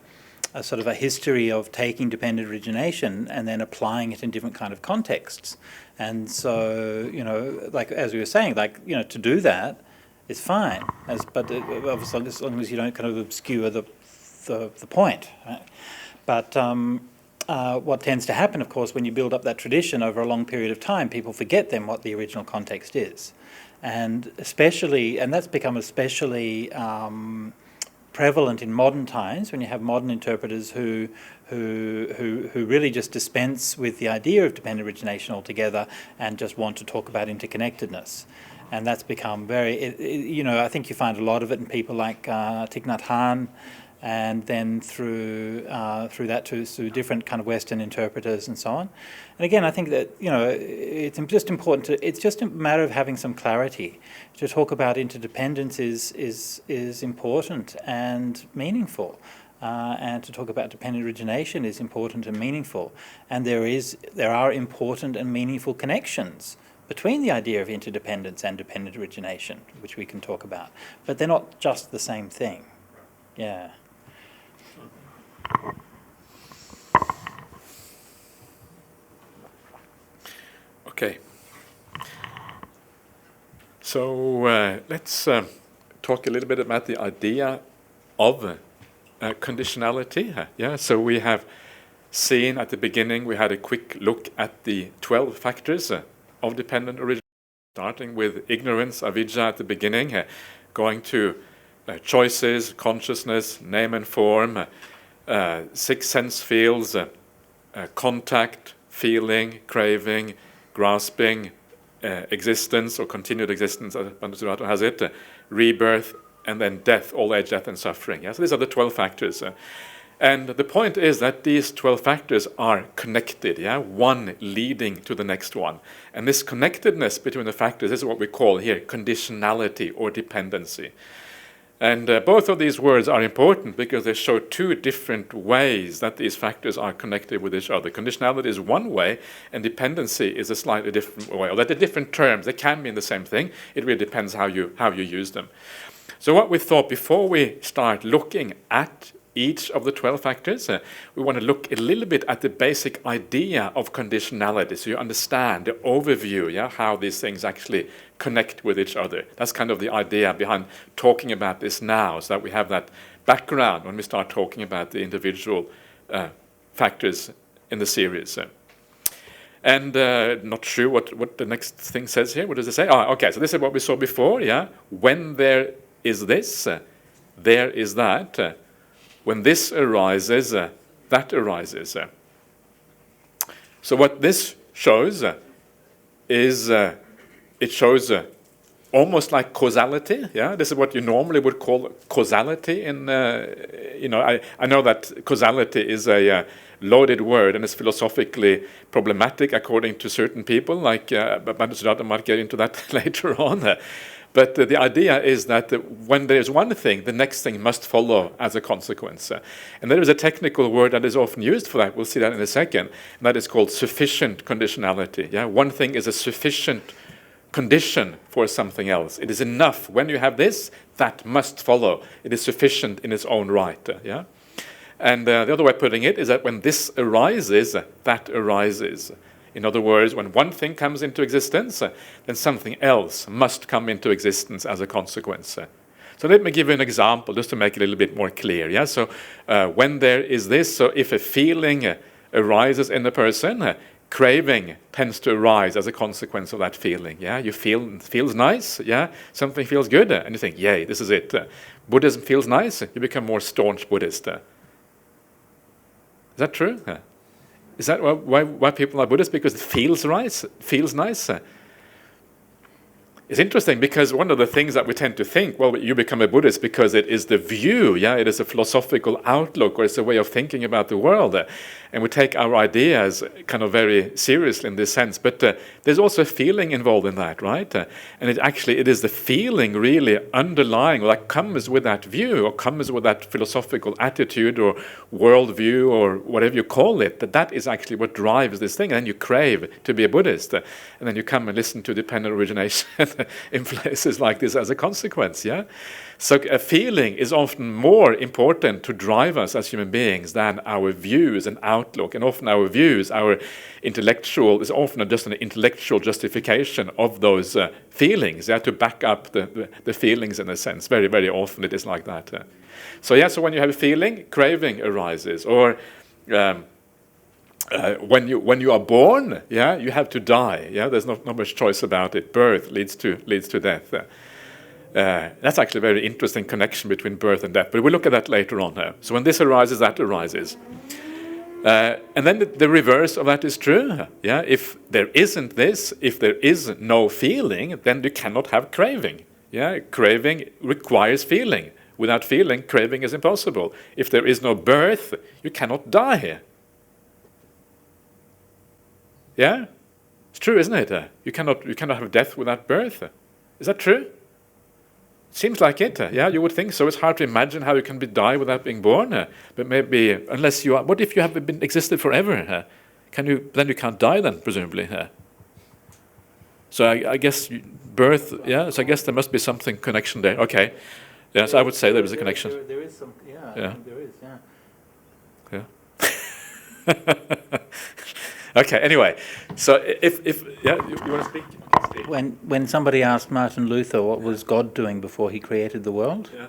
sort of a history of taking dependent origination and then applying it in different kind of contexts. And so, like as we were saying, to do that is fine, but obviously as long as you don't kind of obscure the point. Right? But what tends to happen, of course, when you build up that tradition over a long period of time, people forget then what the original context is, and that's become especially prevalent in modern times when you have modern interpreters who really just dispense with the idea of dependent origination altogether and just want to talk about interconnectedness. And that's become I think you find a lot of it in people like Thich Nhat Hanh, and then through that to different kind of Western interpreters and so on. And again, I think that it's just important it's just a matter of having some clarity. To talk about interdependence is important and meaningful, and to talk about dependent origination is important and meaningful. And there are important and meaningful connections between the idea of interdependence and dependent origination, which we can talk about, but they're not just the same thing. Yeah. Okay. So let's talk a little bit about the idea of conditionality. Yeah. So we have seen at the beginning, we had a quick look at the 12 factors of dependent origination, starting with ignorance, avidya at the beginning, going to choices, consciousness, name and form, 6 sense fields, contact, feeling, craving, grasping, existence or continued existence, as Sujato has it, rebirth, and then death, old age, death, and suffering. Yeah? So these are the 12 factors. And the point is that these 12 factors are connected, one leading to the next one. And this connectedness between the factors is what we call here conditionality or dependency. And both of these words are important because they show 2 different ways that these factors are connected with each other. Conditionality is one way, and dependency is a slightly different way. Or that they're different terms. They can mean the same thing. It really depends how you use them. So what we thought before we start looking at each of the 12 factors, we want to look a little bit at the basic idea of conditionality, so you understand the overview, how these things actually connect with each other. That's kind of the idea behind talking about this now, so that we have that background when we start talking about the individual factors in the series. And not sure what the next thing says here. What does it say? Okay, so this is what we saw before, When there is this, there is that. When this arises, that arises. So what this shows is it shows almost like causality. This is what you normally would call causality. I know that causality is a loaded word and is philosophically problematic according to certain people. Like Bhante Sujato might get into that later on. But the idea is that when there's one thing, the next thing must follow as a consequence. And there is a technical word that is often used for that. We'll see that in a second. And that is called sufficient conditionality. One thing is a sufficient condition for something else. It is enough. When you have this, that must follow. It is sufficient in its own right. And the other way of putting it is that when this arises, that arises. In other words, when one thing comes into existence, then something else must come into existence as a consequence. So let me give you an example just to make it a little bit more clear. Yeah. So when there is this, so if a feeling arises in a person, craving tends to arise as a consequence of that feeling. Yeah, you feel it feels nice. Yeah, something feels good, and you think, "Yay, this is it." Buddhism feels nice. You become more staunch Buddhist. Is that true? Is that why people are Buddhists? Because it feels right, feels nice. It's interesting because one of the things that we tend to think, well, you become a Buddhist because it is the view, yeah, it is a philosophical outlook, or it's a way of thinking about the world, and we take our ideas kind of very seriously in this sense. But there's also a feeling involved in that, right? And it is the feeling really underlying, or that comes with that view, or comes with that philosophical attitude or worldview, or whatever you call it. That is actually what drives this thing, and then you crave to be a Buddhist, and then you come and listen to Dependent Origination in places like this as a consequence, yeah? So a feeling is often more important to drive us as human beings than our views and outlook. And often our views, our intellectual, is often just an intellectual justification of those feelings, yeah, to back up the feelings in a sense. Very, very often it is like that. So yeah, so when you have a feeling, craving arises. Or when you are born, yeah, you have to die. Yeah, there's not much choice about it. Birth leads to death. That's actually a very interesting connection between birth and death. But we'll look at that later on. So when this arises, that arises. And then the reverse of that is true. Yeah, if there isn't this, if there is no feeling, then you cannot have craving. Yeah, craving requires feeling. Without feeling, craving is impossible. If there is no birth, you cannot die. Yeah, it's true, isn't it? You cannot have death without birth. Is that true? Seems like it. Yeah, you would think so. It's hard to imagine how you can die without being born. But maybe unless you are. What if you have been existed forever? Then you can't die. Then presumably. So I guess birth. Yeah. So I guess there must be something connection there. Okay. Yeah. So I would say there is a connection. There is some. Yeah. Yeah. I think there is. Yeah. Yeah. Okay. Anyway, so if you want to speak? When somebody asked Martin Luther what was God doing before he created the world, Yeah.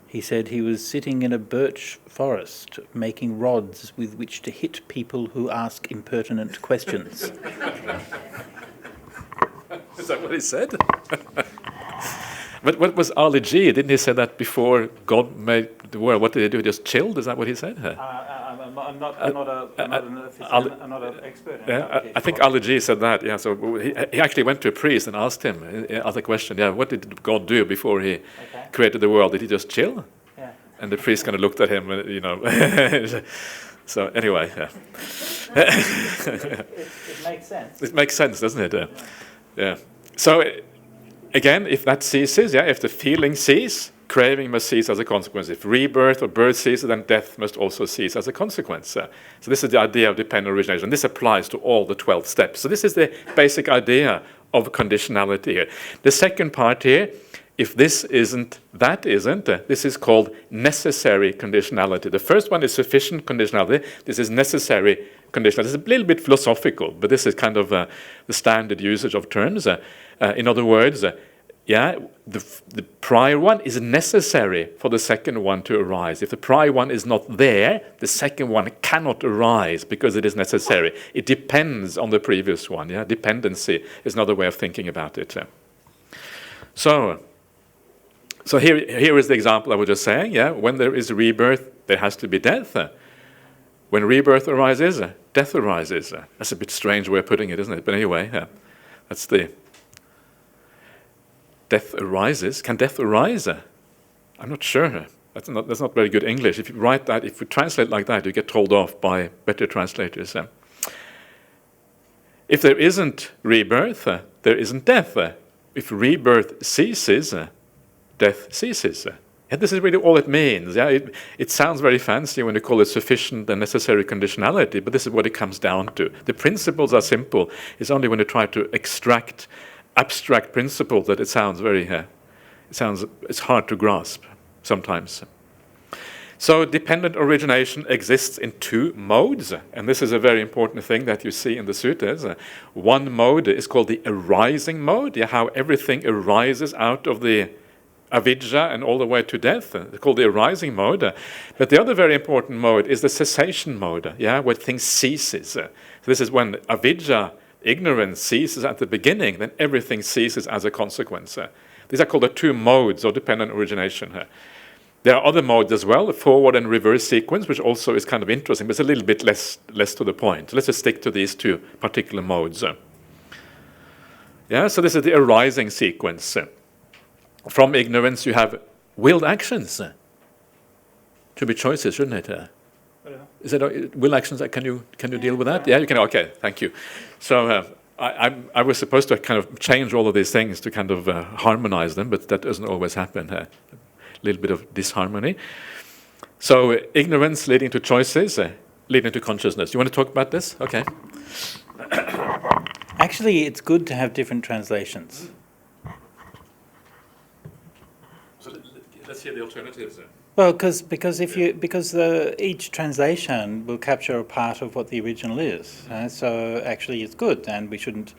he said he was sitting in a birch forest making rods with which to hit people who ask impertinent questions. Is that what he said? But what was Ali G? Didn't he say that before God made the world? What did he do? He just chilled? Is that what he said? I'm not an expert. I think Ali G said that. Yeah. So he actually went to a priest and asked him, asked the question. Yeah. What did God do before He created the world? Did He just chill? Yeah. And the priest kind of looked at him, you know. So anyway. Yeah. It makes sense. It makes sense, doesn't it? Yeah. So. Again, if that ceases, yeah, if the feeling ceases, craving must cease as a consequence. If rebirth or birth ceases, then death must also cease as a consequence. So this is the idea of dependent origination. This applies to all the 12 steps. So this is the basic idea of conditionality here. The second part here, if this isn't, that isn't, this is called necessary conditionality. The first one is sufficient conditionality. This is necessary conditionality. It's a little bit philosophical, but this is kind of the standard usage of terms. In other words, the prior one is necessary for the second one to arise. If the prior one is not there, the second one cannot arise because it is necessary. It depends on the previous one. Yeah, dependency is another way of thinking about it. So here is the example I was just saying. Yeah, when there is rebirth, there has to be death. When rebirth arises, death arises. That's a bit strange way of putting it, isn't it? But anyway, that's the. Death arises. Can death arise? I'm not sure. That's not very good English. If you write that, if you translate like that, you get told off by better translators. If there isn't rebirth, there isn't death. If rebirth ceases, death ceases. And this is really all it means. Yeah, it sounds very fancy when you call it sufficient and necessary conditionality, but this is what it comes down to. The principles are simple. It's only when you try to extract abstract principle that it sounds very it's hard to grasp sometimes. So dependent origination exists in two modes, and this is a very important thing that you see in the suttas. One mode is called the arising mode, how everything arises out of the avidya and all the way to death. It's called the arising mode. But the other very important mode is the cessation mode, where things ceases. So this is when avidya, ignorance, ceases at the beginning, then everything ceases as a consequence. These are called the two modes of dependent origination. There are other modes as well, the forward and reverse sequence, which also is kind of interesting, but it's a little bit less to the point. So let's just stick to these two particular modes. So this is the arising sequence. From ignorance, you have willed actions. Should be choices, shouldn't it? Is it will actions? Can you deal with that? Yeah, you can. Okay, thank you. So I was supposed to kind of change all of these things to kind of harmonize them, but that doesn't always happen. A little bit of disharmony. So ignorance leading to choices, leading to consciousness. You want to talk about this? Okay. Actually, it's good to have different translations. So let's hear the alternatives. Well, because each translation will capture a part of what the original is. So actually, it's good, and we shouldn't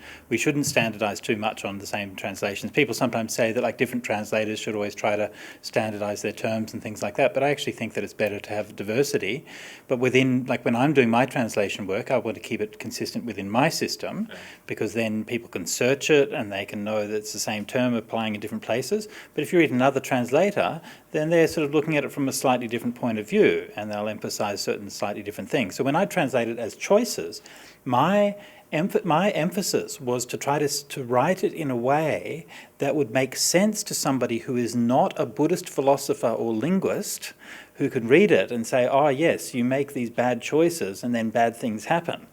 standardize too much on the same translations. People sometimes say that different translators should always try to standardize their terms and things like that. But I actually think that it's better to have diversity. But within, when I'm doing my translation work, I want to keep it consistent within my system, because then people can search it and they can know that it's the same term applying in different places. But if you read another translator, then they're sort of looking at it from a slightly different point of view, and they'll emphasize certain slightly different things. So when I translate it as choices, my emphasis was to try to write it in a way that would make sense to somebody who is not a Buddhist philosopher or linguist, who could read it and say, oh yes, you make these bad choices and then bad things happen.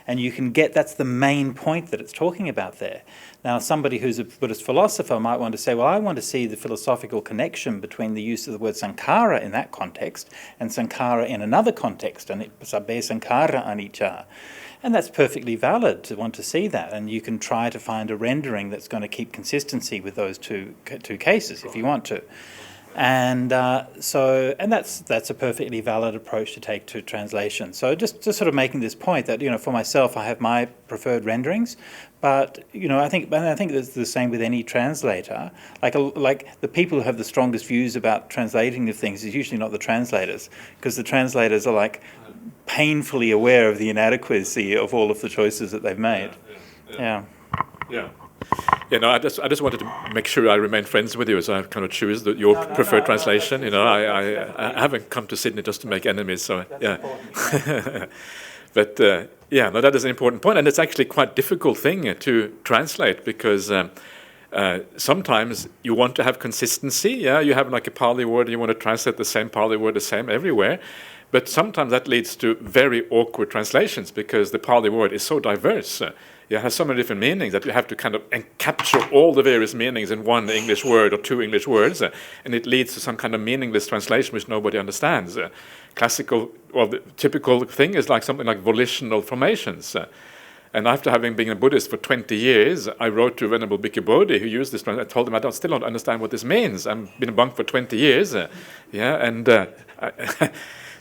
And you can get, that's the main point that it's talking about there. Now, somebody who's a Buddhist philosopher might want to say, well, I want to see the philosophical connection between the use of the word sankhara in that context and sankhara in another context, and sabbe sankhara anicca. And that's perfectly valid to want to see that, and you can try to find a rendering that's going to keep consistency with those two cases if you want to. And that's a perfectly valid approach to take to translation. So just sort of making this point that for myself I have my preferred renderings, but I think it's the same with any translator. Like the people who have the strongest views about translating of things is usually not the translators, because the translators are painfully aware of the inadequacy of all of the choices that they've made. Yeah. I just wanted to make sure I remain friends with you, so I kind of choose your preferred translation. I haven't come to Sydney just to make enemies, so yeah. But that is an important point, and it's actually quite a difficult thing to translate, because sometimes you want to have consistency. You have a Pali word, you want to translate the same Pali word the same everywhere. But sometimes that leads to very awkward translations, because the Pali word is so diverse. It has so many different meanings that you have to kind of capture all the various meanings in one English word or two English words, and it leads to some kind of meaningless translation which nobody understands. The typical thing is something like volitional formations. And after having been a Buddhist for 20 years, I wrote to Venerable Bhikkhu Bodhi, who used this translation. I told him I still don't understand what this means. I've been a monk for 20 years.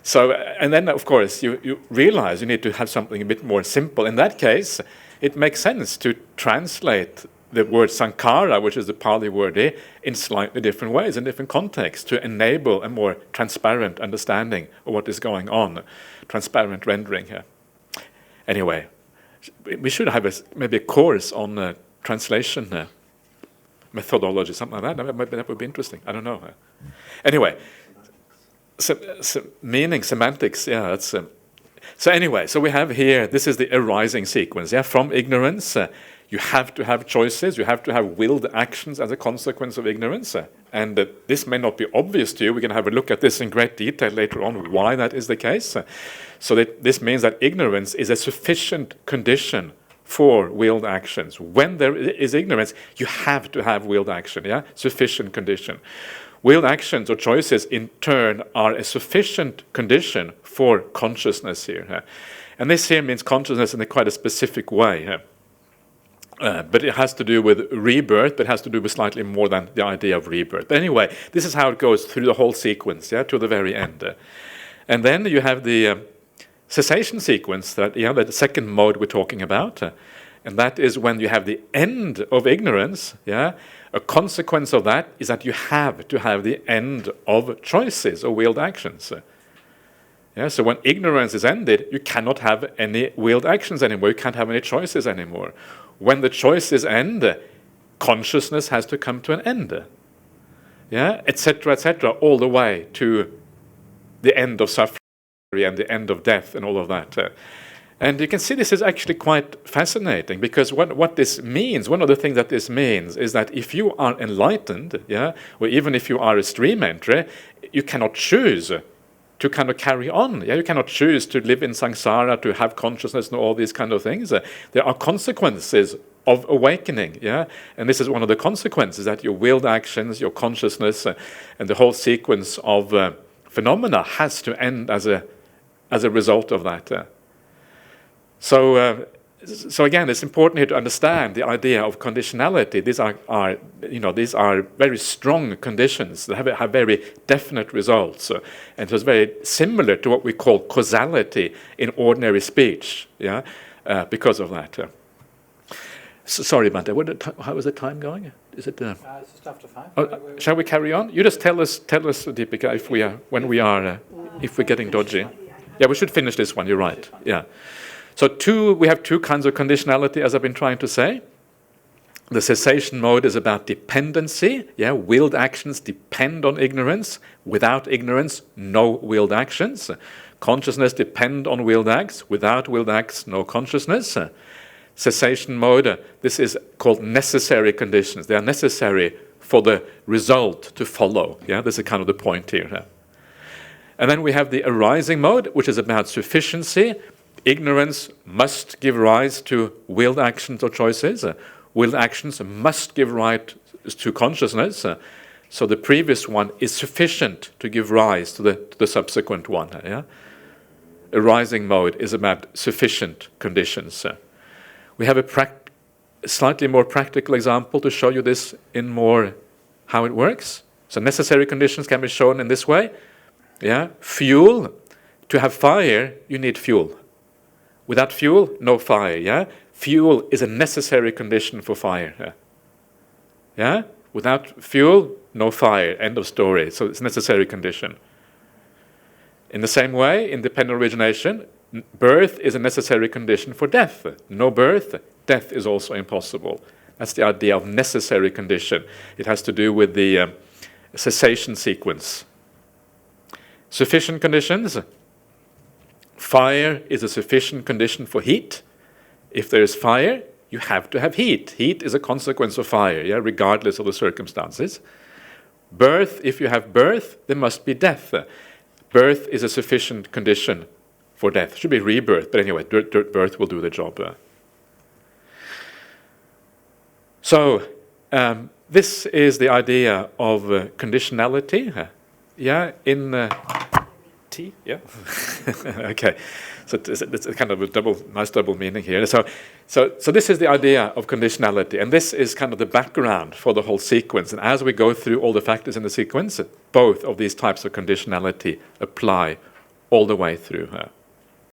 So, and then of course you realize you need to have something a bit more simple. In that case, it makes sense to translate the word sankhara, which is the Pali word, in slightly different ways, in different contexts, to enable a more transparent understanding of what is going on, transparent rendering here. Anyway, we should have maybe a course on translation methodology, something like that. Maybe that would be interesting. I don't know. Anyway. Meaning, semantics, that's... So anyway, so we have here, this is the arising sequence. From ignorance, you have to have choices, you have to have willed actions as a consequence of ignorance. And this may not be obvious to you. We're going to have a look at this in great detail later on, why that is the case. So that this means that ignorance is a sufficient condition for willed actions. When there is ignorance, you have to have willed action, sufficient condition. Willed actions or choices, in turn, are a sufficient condition for consciousness here. And this here means consciousness in quite a specific way. But it has to do with rebirth, but it has to do with slightly more than the idea of rebirth. But anyway, this is how it goes through the whole sequence, to the very end. And then you have the cessation sequence, the second mode we're talking about. And that is when you have the end of ignorance, A consequence of that is that you have to have the end of choices or willed actions. Yeah, so when ignorance is ended, you cannot have any willed actions anymore. You can't have any choices anymore. When the choices end, consciousness has to come to an end. Yeah, etc., all the way to the end of suffering and the end of death and all of that. And you can see this is actually quite fascinating, because what this means, one of the things that this means is that if you are enlightened, yeah, or even if you are a stream entry, you cannot choose to kind of carry on. Yeah, you cannot choose to live in samsara, to have consciousness and all these kind of things. There are consequences of awakening, yeah, and this is one of the consequences, that your willed actions, your consciousness, and the whole sequence of phenomena has to end as a result of that. So again, it's important here to understand the idea of conditionality. These are very strong conditions that have very definite results, and it was very similar to what we call causality in ordinary speech. Yeah, because of that. Sorry, Bhante. How is the time going? Is it? It's just after 5. Shall we carry on? You just tell us, Deepika, if we're getting dodgy. Yeah, we should finish this one. You're right. Yeah. So we have two kinds of conditionality, as I've been trying to say. The cessation mode is about dependency. Yeah, willed actions depend on ignorance. Without ignorance, no willed actions. Consciousness depend on willed acts. Without willed acts, no consciousness. Cessation mode, this is called necessary conditions. They are necessary for the result to follow. Yeah, this is kind of the point here. And then we have the arising mode, which is about sufficiency. Ignorance must give rise to willed actions or choices. Willed actions must give rise to consciousness. So the previous one is sufficient to give rise to the subsequent one. Yeah? Arising mode is about sufficient conditions. We have a slightly more practical example to show you this in more how it works. So necessary conditions can be shown in this way. Yeah, fuel. To have fire, you need fuel. Without fuel, no fire. Yeah, fuel is a necessary condition for fire. Yeah, without fuel, no fire. End of story. So it's a necessary condition. In the same way, in dependent origination, birth is a necessary condition for death. No birth, death is also impossible. That's the idea of necessary condition. It has to do with the cessation sequence. Sufficient conditions. Fire is a sufficient condition for heat. If there is fire, you have to have heat. Heat is a consequence of fire, yeah, regardless of the circumstances. Birth, if you have birth, there must be death. Birth is a sufficient condition for death. It should be rebirth, but anyway, birth will do the job. So, this is the idea of conditionality. Yeah, in T, yeah. Okay, so it's kind of a nice double meaning here. So this is the idea of conditionality, and this is kind of the background for the whole sequence. And as we go through all the factors in the sequence, both of these types of conditionality apply all the way through.